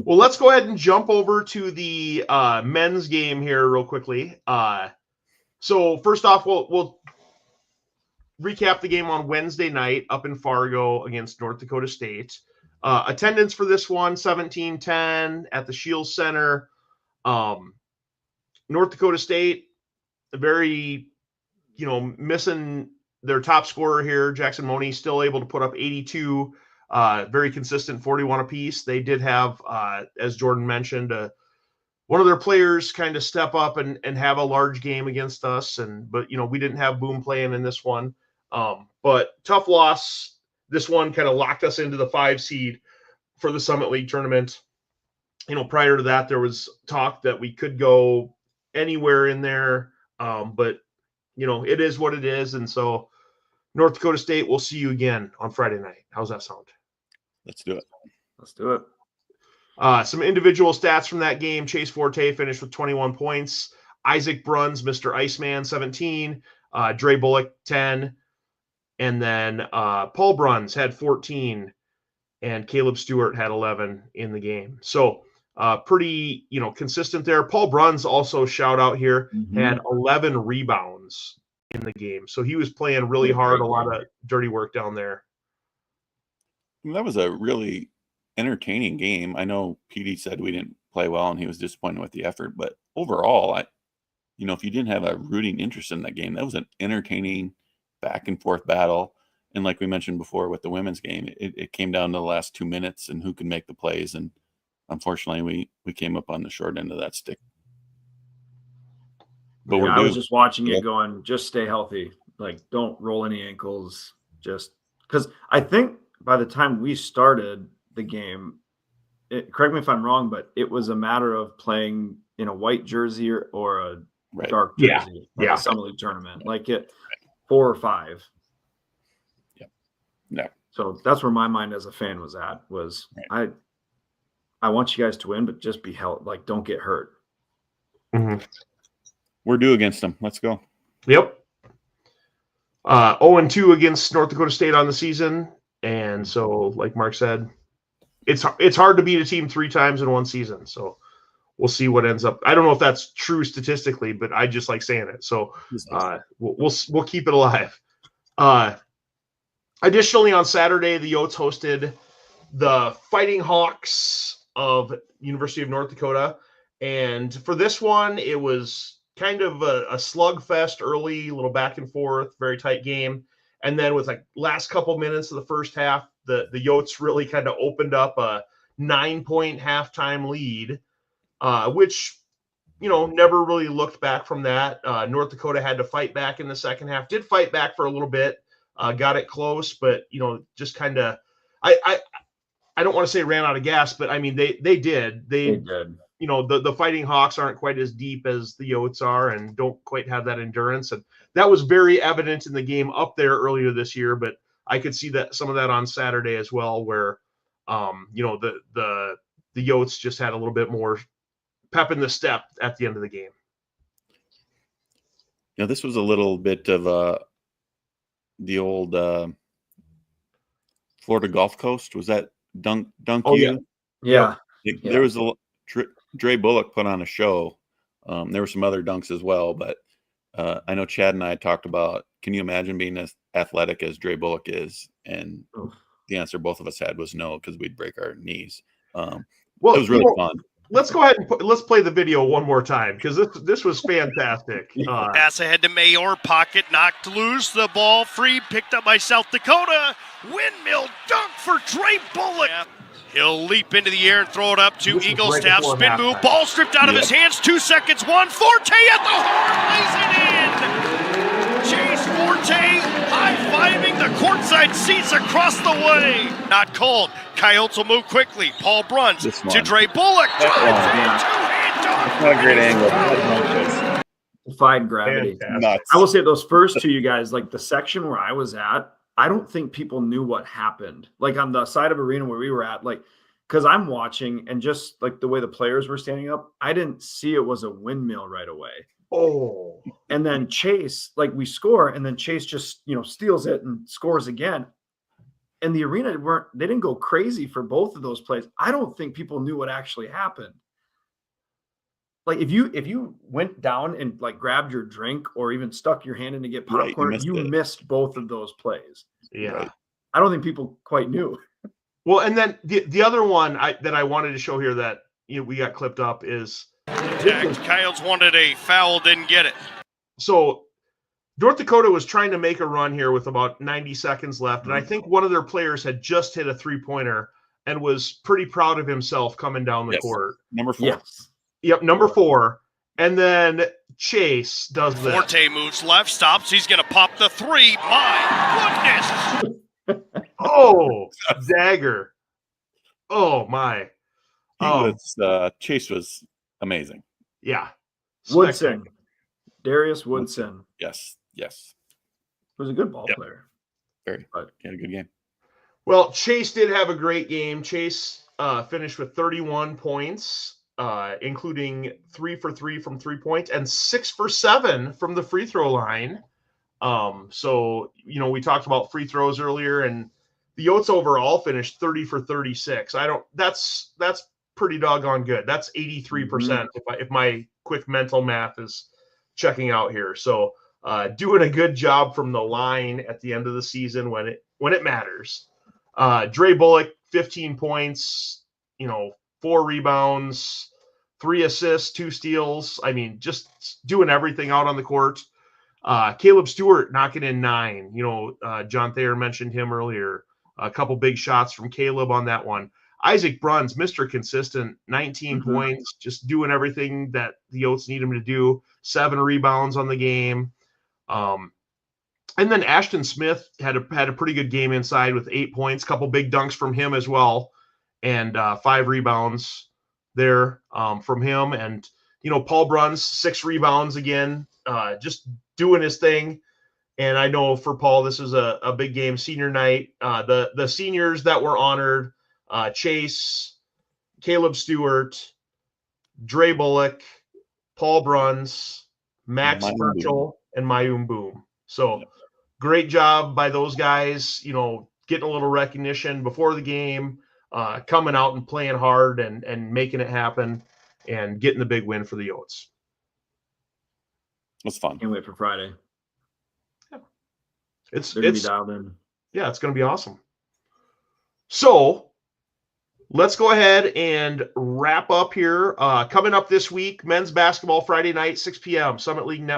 Well, let's go ahead and jump over to the men's game here real quickly. So first off, we'll recap the game on Wednesday night up in Fargo against North Dakota State. Attendance for this one, 1710 at the Shields Center. North Dakota State, very, missing their top scorer here, Jackson Money, still able to put up 82, very consistent, 41 apiece. They did have, as Jordan mentioned, one of their players kind of step up and have a large game against us. But we didn't have Boom playing in this one. But tough loss. This one kind of locked us into the 5 seed for the Summit League tournament. Prior to that, there was talk that we could go anywhere in there. But, it is what it is. And so North Dakota State, we'll see you again on Friday night. How's that sound? Let's do it. Some individual stats from that game. Chase Forte finished with 21 points. Isaac Bruns, Mr. Iceman, 17. Dre Bullock, 10. And then Paul Bruns had 14. And Caleb Stewart had 11 in the game. So pretty, consistent there. Paul Bruns, also shout out here, had 11 rebounds in the game. So he was playing really hard, a lot of dirty work down there. That was a really entertaining game. I know PD said we didn't play well and he was disappointed with the effort, but overall, if you didn't have a rooting interest in that game, that was an entertaining back and forth battle. And like we mentioned before with the women's game, it came down to the last 2 minutes and who could make the plays. And unfortunately, we came up on the short end of that stick. But I was just watching it going, just stay healthy. Like, don't roll any ankles. Just because I think by the time we started the game, correct me if I'm wrong, but it was a matter of playing in a white jersey or a dark jersey. Yeah. A Summit League tournament. Like 4 or 5. No. So that's where my mind as a fan was at. I want you guys to win, but just be held. Like, don't get hurt. Mm-hmm. We're due against them. Let's go. Yep. 0-2 against North Dakota State on the season. And so, like Mark said, it's hard to beat a team 3 times in one season. So we'll see what ends up. I don't know if that's true statistically, but I just like saying it. So we'll keep it alive. Additionally, on Saturday, the Yotes hosted the Fighting Hawks of University of North Dakota. And for this one, it was kind of a slugfest early, a little back and forth, very tight game. And then with like last couple minutes of the first half, the Yotes really kind of opened up a 9-point halftime lead, which, never really looked back from that. North Dakota had to fight back in the second half, did fight back for a little bit, got it close, but, just kind of, I don't want to say ran out of gas, but I mean, they did. They did. The Fighting Hawks aren't quite as deep as the Yotes are and don't quite have that endurance. And that was very evident in the game up there earlier this year, but I could see that some of that on Saturday as well, where, the Yotes just had a little bit more pep in the step at the end of the game. This was a little bit of the old Florida Gulf Coast. Was that Dunk Oh, U? Yeah. There was a Dre Bullock put on a show. There were some other dunks as well, but I know Chad and I talked about, can you imagine being as athletic as Dre Bullock is? And the answer both of us had was no, because we'd break our knees. It was really fun. Let's go ahead and let's play the video one more time, because this was fantastic. Pass ahead to Mayor, pocket knocked loose, the ball free, picked up by South Dakota. Windmill dunk for Dre Bullock. He'll leap into the air and throw it up to Eagle Staff. Spin move, ball stripped out of his hands. 2 seconds, 1. Forte at the horn, lays it in. Chase Forte high-fiving the courtside seats across the way. Not cold. Coyotes will move quickly. Paul Bruns to Dre Bullock. Drives in, two-hand dunk. Not a great angle. Defied gravity. Nuts. I will say those first two, you guys, like the section where I was at, I don't think people knew what happened. Like on the side of arena where we were at, like, because I'm watching and just like the way the players were standing up, I didn't see it was a windmill right away. Oh. And then Chase, like we score, and then Chase just, steals it and scores again. And the arena they didn't go crazy for both of those plays. I don't think people knew what actually happened. Like if you went down and like grabbed your drink or even stuck your hand in to get popcorn, you missed both of those plays. Yeah. Right. I don't think people quite knew. Well, and then the other one that I wanted to show here that we got clipped up is Coyotes wanted a foul, didn't get it. So North Dakota was trying to make a run here with about 90 seconds left, and I think one of their players had just hit a 3-pointer and was pretty proud of himself coming down the court. Number 4. Yes. Yep, number 4. And then Chase does this. Forte moves left, stops. He's going to pop the 3. My goodness. Oh, dagger. Oh, my. Chase was amazing. Yeah. Woodson. Darius Woodson. Yes. Was a good ball player. Very. He had a good game. Well, Chase did have a great game. Chase finished with 31 points. Including 3 for 3 from 3-point and 6 for 7 from the free throw line. So, we talked about free throws earlier, and the Yotes overall finished 30 for 36. That's pretty doggone good. That's 83% if my quick mental math is checking out here. So, doing a good job from the line at the end of the season when it matters. Dre Bullock, 15 points, 4 rebounds, 3 assists, 2 steals. I mean, just doing everything out on the court. Caleb Stewart knocking in 9. John Thayer mentioned him earlier. A couple big shots from Caleb on that one. Isaac Bruns, Mr. Consistent, 19 points, just doing everything that the Yotes need him to do. 7 rebounds on the game. And then Ashton Smith had a pretty good game inside with 8 points. Couple big dunks from him as well, and 5 rebounds there from him. And Paul Bruns, 6 rebounds again, just doing his thing. And I know for Paul, this is a big game, senior night. The seniors that were honored, Chase, Caleb Stewart, Dre Bullock, Paul Bruns, Max Mayum Burchell, and Mayum Boom. So great job by those guys, getting a little recognition before the game, coming out and playing hard and making it happen and getting the big win for the Yotes. It was fun. Can't wait for Friday. They're gonna be dialed in. Yeah, it's gonna be awesome. So let's go ahead and wrap up here. Coming up this week, men's basketball Friday night, 6 p.m. Summit League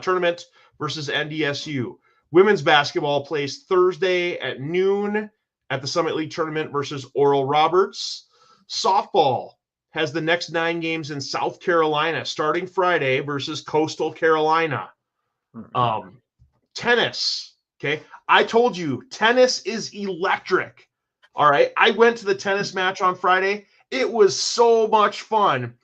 tournament versus NDSU. Women's basketball plays Thursday at noon at the Summit League tournament versus Oral Roberts. Softball has the next 9 games in South Carolina starting Friday versus Coastal Carolina. Tennis. Okay. I told you tennis is electric. All right. I went to the tennis match on Friday. It was so much fun.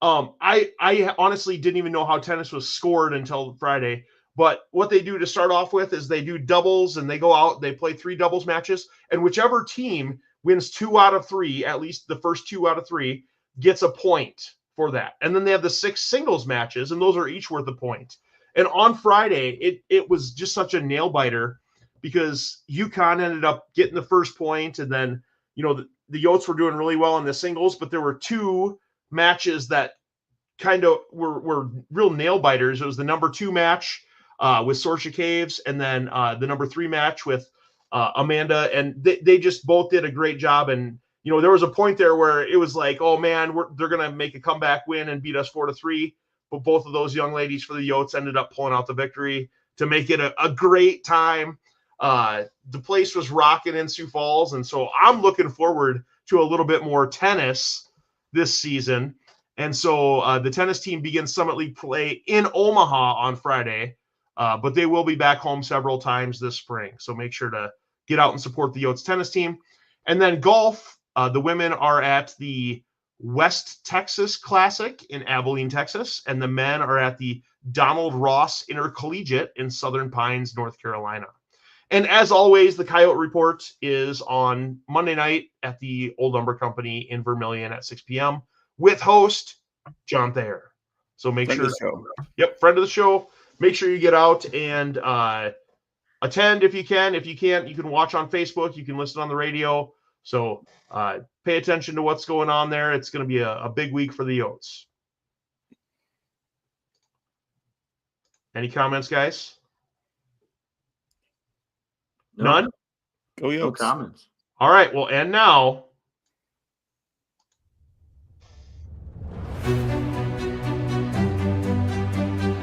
I honestly didn't even know how tennis was scored until Friday. But what they do to start off with is they do doubles and they go out, they play 3 doubles matches, and whichever team wins 2 out of 3, at least the first 2 out of 3, gets a point for that. And then they have the 6 singles matches, and those are each worth a point. And on Friday, it was just such a nail biter because UConn ended up getting the first point, and then the Yotes were doing really well in the singles, but there were 2 matches that kind of were real nail biters. It was the number 2 match with Sorsha Caves, and then the number 3 match with Amanda, and they just both did a great job. And there was a point there where it was like, oh man, they're gonna make a comeback win and beat us 4-3. But both of those young ladies for the Yotes ended up pulling out the victory to make it a great time. The place was rocking in Sioux Falls, and so I'm looking forward to a little bit more tennis this season. And so the tennis team begins Summit League play in Omaha on Friday. But they will be back home several times this spring. So make sure to get out and support the Yotes tennis team. And then golf, the women are at the West Texas Classic in Abilene, Texas. And the men are at the Donald Ross Intercollegiate in Southern Pines, North Carolina. And as always, the Coyote Report is on Monday night at the Old Lumber Company in Vermilion at 6 p.m. with host John Thayer. So make sure. Friend of the show. Make sure you get out and attend if you can. If you can't, you can watch on Facebook. You can listen on the radio. So pay attention to what's going on there. It's going to be a big week for the Yotes. Any comments, guys? No. None? Go Yotes. No comments. All right. Well, and now.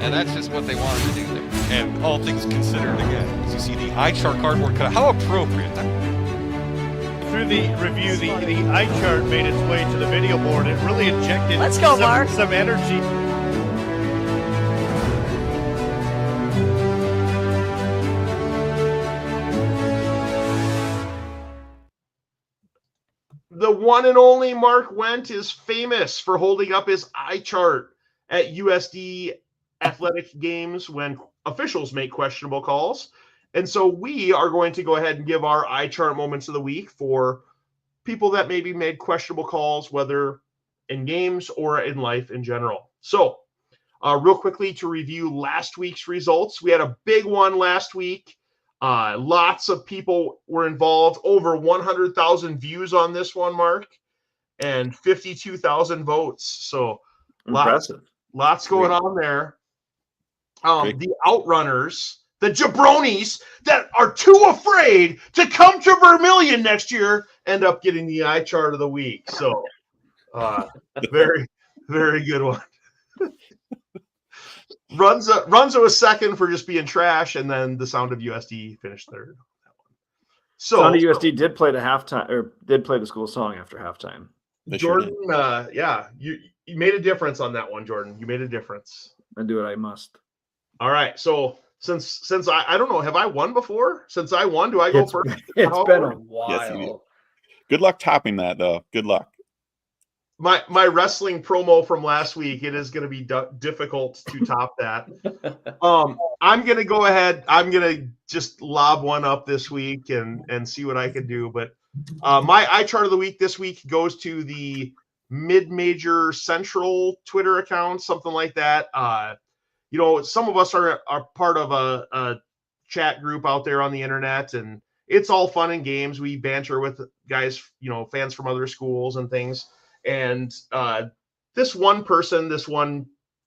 And that's just what they wanted to do there. And all things considered, again, as you see the eye chart cardboard cut, how appropriate. Through the review, the eye chart made its way to the video board. It really injected some energy. The one and only Mark Wendt is famous for holding up his eye chart at USD Athletics games when officials make questionable calls. And so we are going to go ahead and give our eye chart moments of the week for people that maybe made questionable calls, whether in games or in life in general. So real quickly to review last week's results. We had a big one last week. Lots of people were involved, over 100,000 views on this one, Mark, and 52,000 votes. So impressive. Lots going on there. The outrunners, the jabronis that are too afraid to come to Vermilion next year, end up getting the eye chart of the week. So very, very good one. Runza was second for just being trash, and then the Sound of USD finished third. So Sound of USD did play the halftime, or did play the school song after halftime. Jordan, you made a difference on that one, Jordan. You made a difference. I do what I must. All right. So since I don't know, have I won before? Since I won, do I go first? It's been a while. Yes, you did. Good luck topping that, though. Good luck. My wrestling promo from last week, it is going to be difficult to top that. I'm going to go ahead. I'm going to just lob one up this week and see what I can do. But my eye chart of the week this week goes to the Mid-Major Central Twitter account, something like that. some of us are part of a chat group out there on the internet, and it's all fun and games. We banter with guys, fans from other schools and things. And this one person,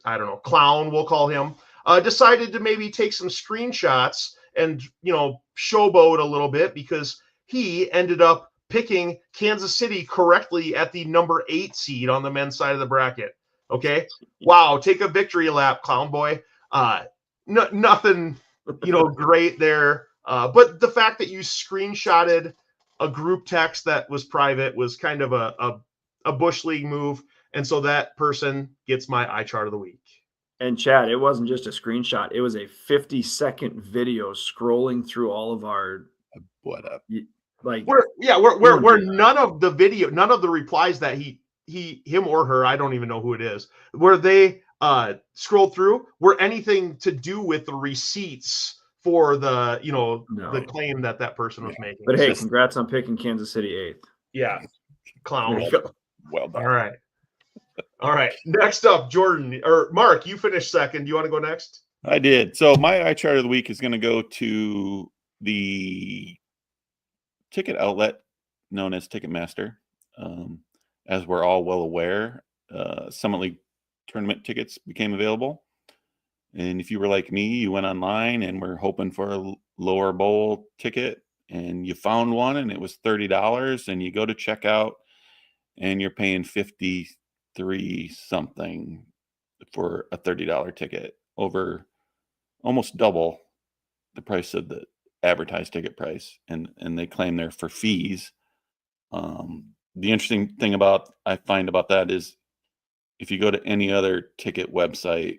I don't know, clown, we'll call him, decided to maybe take some screenshots and, showboat a little bit, because he ended up picking Kansas City correctly at the number 8 seed on the men's side of the bracket. Okay. Wow. Take a victory lap, clown boy. Nothing, great there. But the fact that you screenshotted a group text that was private was kind of a Bush League move. And so that person gets my eye chart of the week. And Chad, it wasn't just a screenshot. It was a 50-second video scrolling through all of our What up? Like where none of the replies that him or her, I don't even know who it is, where they scrolled through were anything to do with the receipts for the the claim that person was making. But hey, congrats on picking Kansas City 8th. Yeah, clown. Well done. All right. Next up, Jordan or Mark, you finished second. Do you want to go next? I did. So my eye chart of the week is going to go to the ticket outlet known as Ticketmaster. As we're all well aware, Summit League tournament tickets became available. And if you were like me, you went online and were hoping for a lower bowl ticket, and you found one and it was $30, and you go to checkout and you're paying $53 something for a $30 ticket, over almost double the price of the advertised ticket price, and they claim they're for fees. The interesting thing I find about that is, if you go to any other ticket website,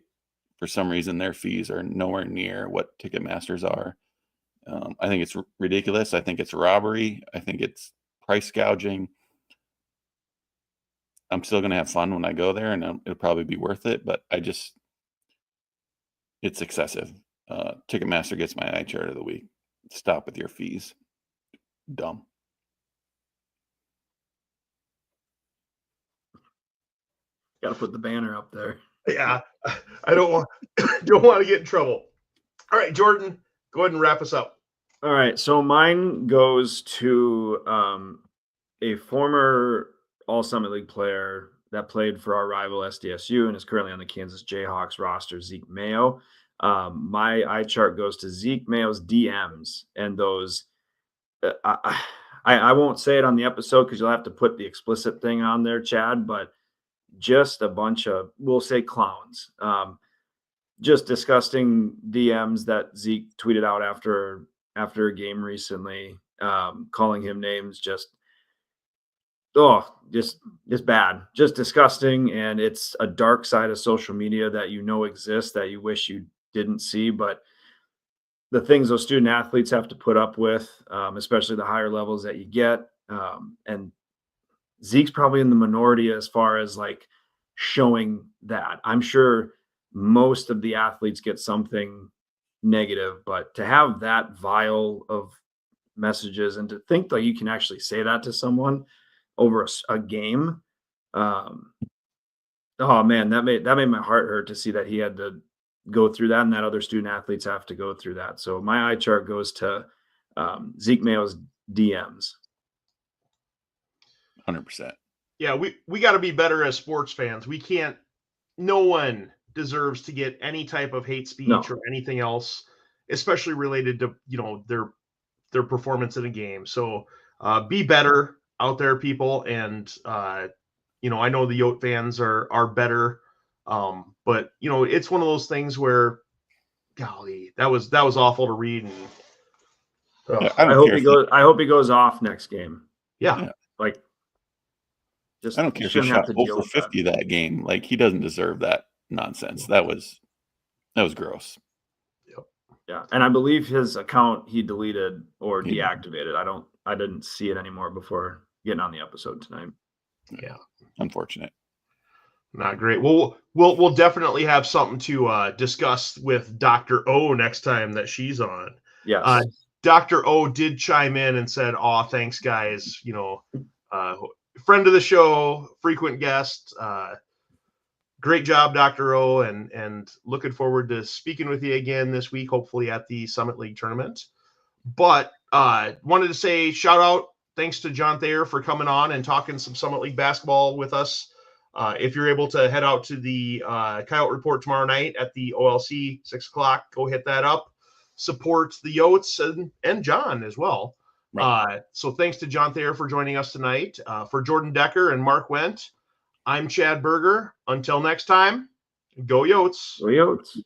for some reason their fees are nowhere near what Ticketmaster's are. I think it's ridiculous. I think it's robbery. I think it's price gouging. I'm still going to have fun when I go there, and it'll probably be worth it, but it's excessive. Ticketmaster gets my eye chart of the week. Stop with your fees. Dumb. Got to put the banner up there. Yeah, I don't want to get in trouble. All right, Jordan, go ahead and wrap us up. All right, so mine goes to a former All-Summit League player that played for our rival SDSU and is currently on the Kansas Jayhawks roster, Zeke Mayo. My eye chart goes to Zeke Mayo's DMs and those. I won't say it on the episode because you'll have to put the explicit thing on there, Chad, but just a bunch of, we'll say, clowns. Just disgusting DMs that Zeke tweeted out after a game recently, calling him names, just bad, just disgusting. And it's a dark side of social media that exists, that you wish you didn't see. But the things those student athletes have to put up with, especially the higher levels that you get, and Zeke's probably in the minority as far as like showing that. I'm sure most of the athletes get something negative, but to have that vile of messages and to think that you can actually say that to someone over a game, oh man, that made my heart hurt to see that he had to go through that, and that other student athletes have to go through that. So my eye chart goes to Zeke Mayo's DMs. 100%. Yeah, we got to be better as sports fans. No one deserves to get any type of hate speech or anything else, especially related to, their performance in a game. So be better out there, people. And, I know the Yote fans are better. But it's one of those things where, golly, that was awful to read. And I hope he goes off next game. Yeah. Like, I don't care if he shot over 50 that game. Like, he doesn't deserve that nonsense. That was gross. Yep. Yeah, and I believe his account he deleted or deactivated. I didn't see it anymore before getting on the episode tonight. Yeah, unfortunate. Not great. Well, we'll definitely have something to discuss with Dr. O next time that she's on. Yes. Dr. O did chime in and said, "Aw, thanks, guys. Friend of the show, frequent guest, great job, Dr. O, and looking forward to speaking with you again this week, hopefully at the Summit League tournament. But wanted to say shout out, thanks to John Thayer for coming on and talking some Summit League basketball with us. If you're able to head out to the Coyote Report tomorrow night at the OLC 6 o'clock, go hit that up. Support the Yotes and John as well. Right. So thanks to John Thayer for joining us tonight. For Jordan Decker and Mark Wendt, I'm Chad Berger. Until next time, go Yotes. Coyotes.